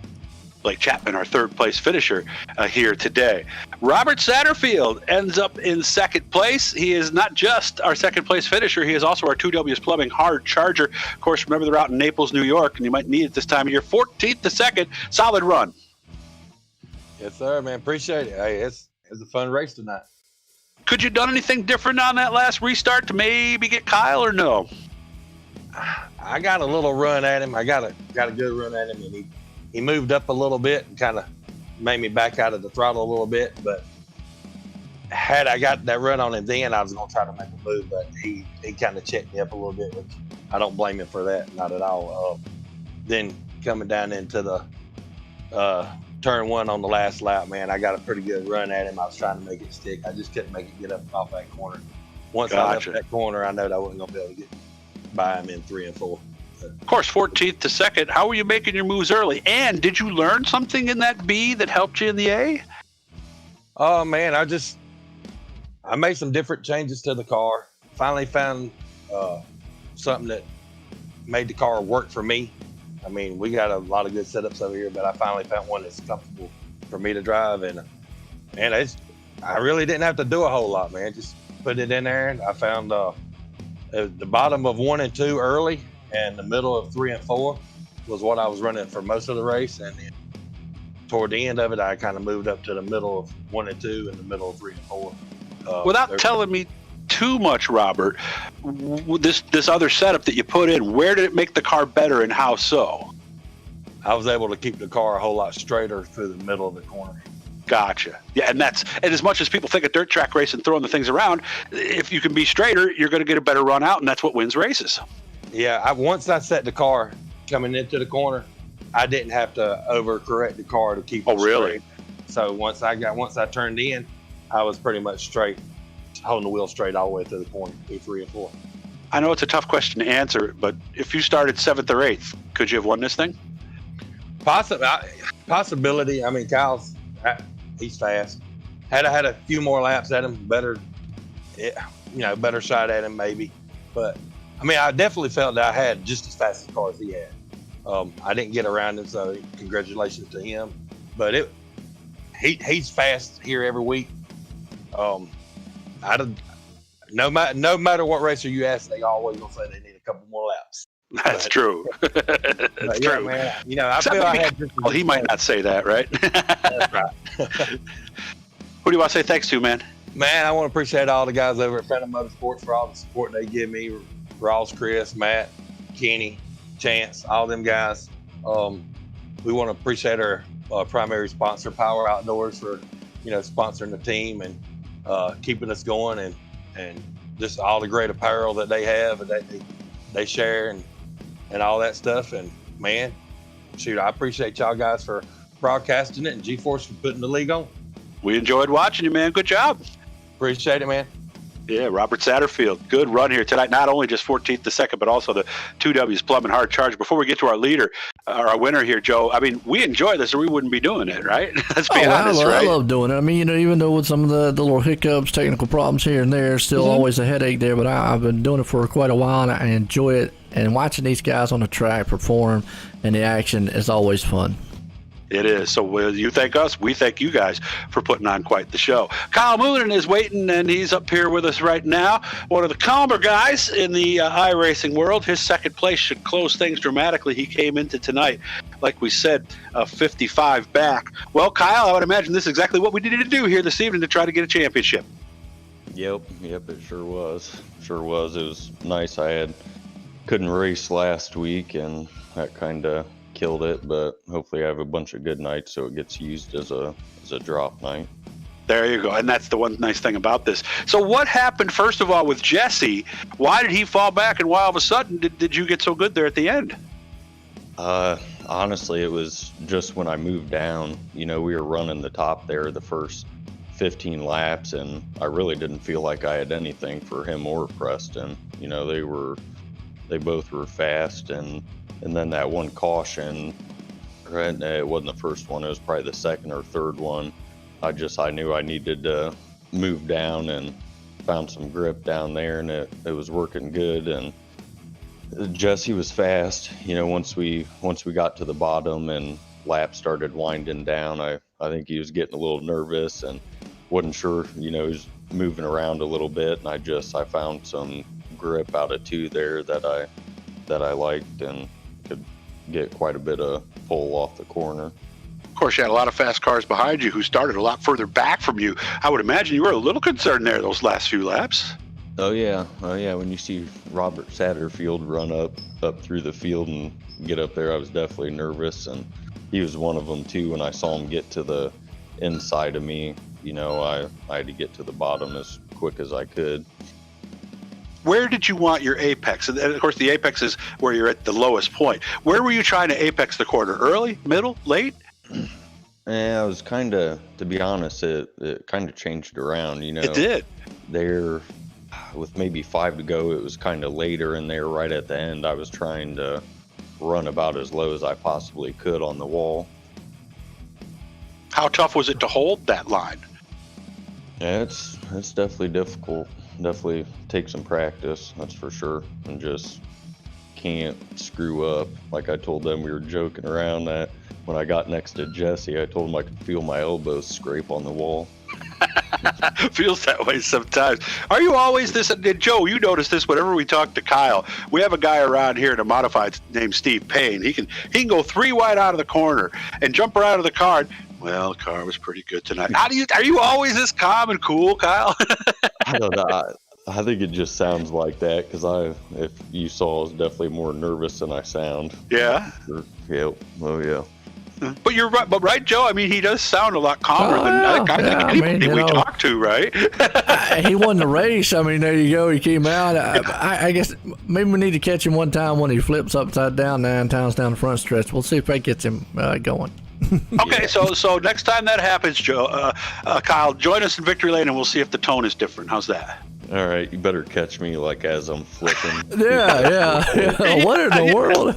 Blake Chapman, our 3rd place finisher here today. Robert Satterfield ends up in 2nd place. He is not just our 2nd place finisher, he is also our 2Ws Plumbing hard charger. Of course, remember they're out in Naples, New York, and you might need it this time of year. 14th to 2nd, solid run. Yes, sir, man. Appreciate it. Hey, it's a fun race tonight. Could you have done anything different on that last restart to maybe get Kyle, or no? I got a little run at him. I got a good run at him, and he moved up a little bit and kind of made me back out of the throttle a little bit. But had I got that run on him then, I was going to try to make a move. But he kind of checked me up a little bit, which I don't blame him for that, not at all. Then coming down into the turn 1 on the last lap, man, I got a pretty good run at him. I was trying to make it stick. I just couldn't make it get up off that corner. Once I left that corner, I know I wasn't going to be able to get by him in 3 and 4. Of course, 14th to 2nd. How were you making your moves early? And did you learn something in that B that helped you in the A? Oh, man, I made some different changes to the car. Finally found something that made the car work for me. I mean, we got a lot of good setups over here, but I finally found one that's comfortable for me to drive. And I really didn't have to do a whole lot, man. Just put it in there. And I found the bottom of 1 and 2 early, and the middle of 3 and 4 was what I was running for most of the race. And then toward the end of it, I kind of moved up to the middle of 1 and 2 and the middle of 3 and 4. Without telling me too much, Robert, this other setup that you put in, where did it make the car better and how so? I was able to keep the car a whole lot straighter through the middle of the corner. Gotcha. Yeah, and as much as people think a dirt track race and throwing the things around, if you can be straighter, you're going to get a better run out, and that's what wins races. Yeah, once I set the car coming into the corner, I didn't have to overcorrect the car to keep it straight. Really? So once I turned in, I was pretty much straight, holding the wheel straight all the way to the corner, 2, 3, and 4. I know it's a tough question to answer, but if you started 7th or 8th, could you have won this thing? Possibility. I mean, he's fast. Had I had a few more laps at him, better shot at him maybe. But I mean, I definitely felt that I had just as fast a car as he had. I didn't get around him, so congratulations to him. But he's fast here every week. No matter what racer you ask, they always gonna say they need a couple more laps. That's true. That's true. Man, I feel I had just. Well, he might not say that, right? That's right. Who do you want to say thanks to, man? Man, I want to appreciate all the guys over at Phantom Motorsports for all the support they give me. Ross, Chris, Matt, Kenny, Chance, all them guys. We want to appreciate our primary sponsor, Power Outdoors, for sponsoring the team and keeping us going, and just all the great apparel that they have and that they share and all that stuff. And man, shoot, I appreciate y'all guys for broadcasting it and GForce for putting the league on. We enjoyed watching you, man. Good job. Appreciate it, man. Yeah, Robert Satterfield, good run here tonight. Not only just 14th to second, but also the 2Ws, Plum and Hard Charge. Before we get to our leader, our winner here, Joe, I mean, we enjoy this or we wouldn't be doing it, right? Let's be honest, right? I love doing it. I mean, even though with some of the little hiccups, technical problems here and there, still always a headache there, but I've been doing it for quite a while, and I enjoy it. And watching these guys on the track perform and the action is always fun. It is. So you thank us, we thank you guys for putting on quite the show. Kyle Moonen is waiting, and he's up here with us right now. One of the calmer guys in the iRacing world. His second place should close things dramatically. He came into tonight, like we said, 55 back. Well, Kyle, I would imagine this is exactly what we needed to do here this evening to try to get a championship. Yep, it sure was. It was nice. Couldn't race last week, and that kind of killed it, but hopefully I have a bunch of good nights so it gets used as a drop night. There you go. And that's the one nice thing about this. So what happened, first of all, with Jesse? Why did he fall back, and why all of a sudden did you get so good there at the end? Honestly, it was just when I moved down. We were running the top there the first 15 laps, and I really didn't feel like I had anything for him or Preston. They both were fast, and then that one caution, right? It wasn't the first one, it was probably the second or third one. I knew I needed to move down, and found some grip down there, and it was working good. And Jesse was fast. Once we got to the bottom and lap started winding down, I think he was getting a little nervous and wasn't sure, he was moving around a little bit, and I found some grip out of two there that I liked, and could get quite a bit of pull off the corner. Of course, you had a lot of fast cars behind you who started a lot further back from you. I would imagine you were a little concerned there those last few laps. Oh yeah. When you see Robert Satterfield run up through the field and get up there, I was definitely nervous, and he was one of them too. When I saw him get to the inside of me, I had to get to the bottom as quick as I could. Where did you want your apex? And of course, the apex is where you're at the lowest point. Where were you trying to apex the corner? Early, middle, late? I was to be honest, it kind of changed around, It did. There, with maybe 5 to go, it was kind of later in there. Right at the end, I was trying to run about as low as I possibly could on the wall. How tough was it to hold that line? Yeah, it's definitely difficult. Definitely take some practice, that's for sure, and just can't screw up. Like I told them, we were joking around that when I got next to Jesse, I told him I could feel my elbows scrape on the wall. Feels that way sometimes. Are you always this? Joe, you notice this whenever we talk to Kyle. We have a guy around here in a modified named Steve Payne. He can go 3 wide out of the corner and jump right out of the car. Well, the car was pretty good tonight. Are you always this calm and cool, Kyle? I don't know. I think it just sounds like that because if you saw, I was definitely more nervous than I sound. Yeah. Yep. Oh yeah. But you're right. But right, Joe. I mean, he does sound a lot calmer than anybody we talk to, right? He won the race. I mean, there you go. He came out. I guess maybe we need to catch him one time when he flips upside down 9 times down the front stretch. We'll see if that gets him going. Okay, so next time that happens, Joe, Kyle, join us in Victory Lane, and we'll see if the tone is different. How's that? All right, you better catch me like as I'm flipping. Yeah. What in the world?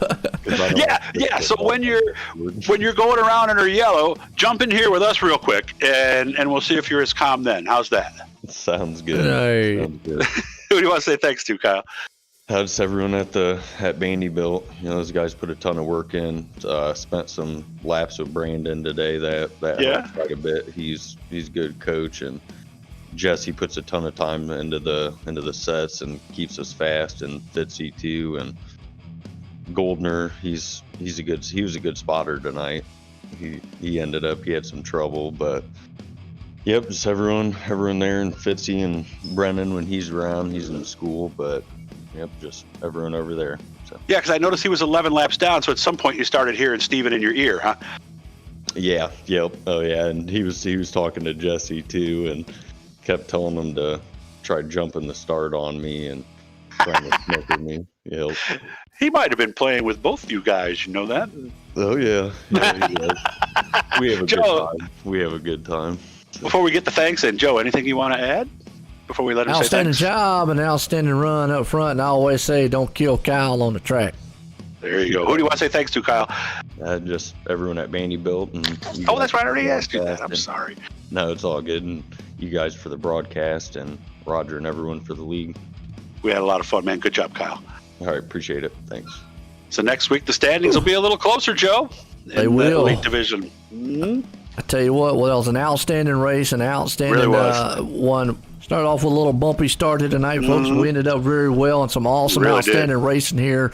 Yeah. So when you're going around in her yellow, jump in here with us real quick, and we'll see if you're as calm then. How's that? Sounds good. Hey. Sounds good. Who do you want to say thanks to, Kyle? How's everyone at Vandybilt? Those guys put a ton of work in. Spent some laps with Brandon today. That helped quite a bit. He's a good coach, and Jesse puts a ton of time into the sets and keeps us fast, and Fitzy too. And Goldner, he was a good spotter tonight. He ended up, he had some trouble, but yep, just everyone there, and Fitzy and Brennan when he's around. He's in school, but yep, just everyone over there. So. Yeah, because I noticed he was 11 laps down, so at some point you started hearing Steven in your ear, huh? Yeah, yep. Oh yeah, and he was talking to Jesse too, and kept telling him to try jumping the start on me and trying to smoke with me. Yep. He might have been playing with both you guys. You know that? Oh yeah, yeah, he was. We have a good Joe, time. We have a good time. before we get the thanks in, Joe, anything you want to add before we let him say Outstanding thanks? job and outstanding run up front. And I always say, don't kill Kyle on the track. There you go. Who do you want to say thanks to, Kyle? Just everyone at Vandybuilt and you Oh, guys that's right. I for already the asked you that. broadcast, I'm and- sorry. No, it's all good, and you guys for the broadcast, and Roger and everyone for the league. We had a lot of fun, man. Good job, Kyle. All right, appreciate it. Thanks. So next week the standings will be a little closer, Joe. They in will. The elite division. Mhm. I tell you what, well, it was an outstanding race, an outstanding Really was. one. Started off with a little bumpy start to tonight, folks. We ended up very well and some awesome, Really outstanding racing here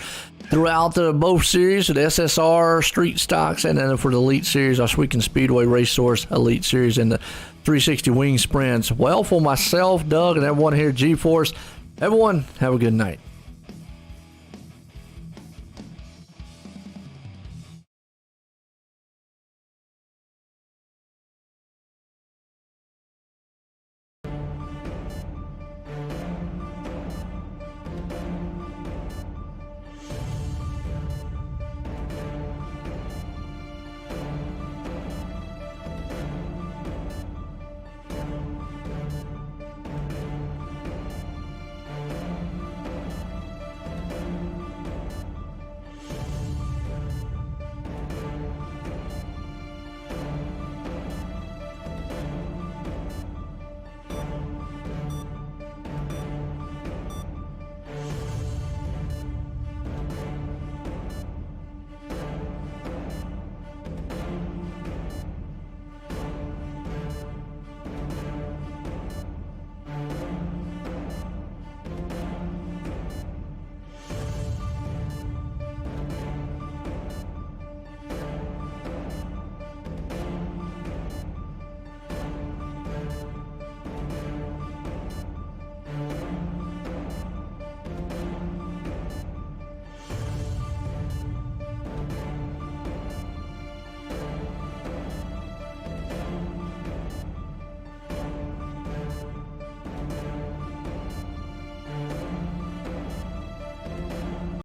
throughout the both series at SSR, Street Stocks, and then for the Elite Series, our Sweekin Speedway Race Source Elite Series, and the 360 Wing Sprints. Well, for myself, Doug, and everyone here at GeForce, everyone, have a good night.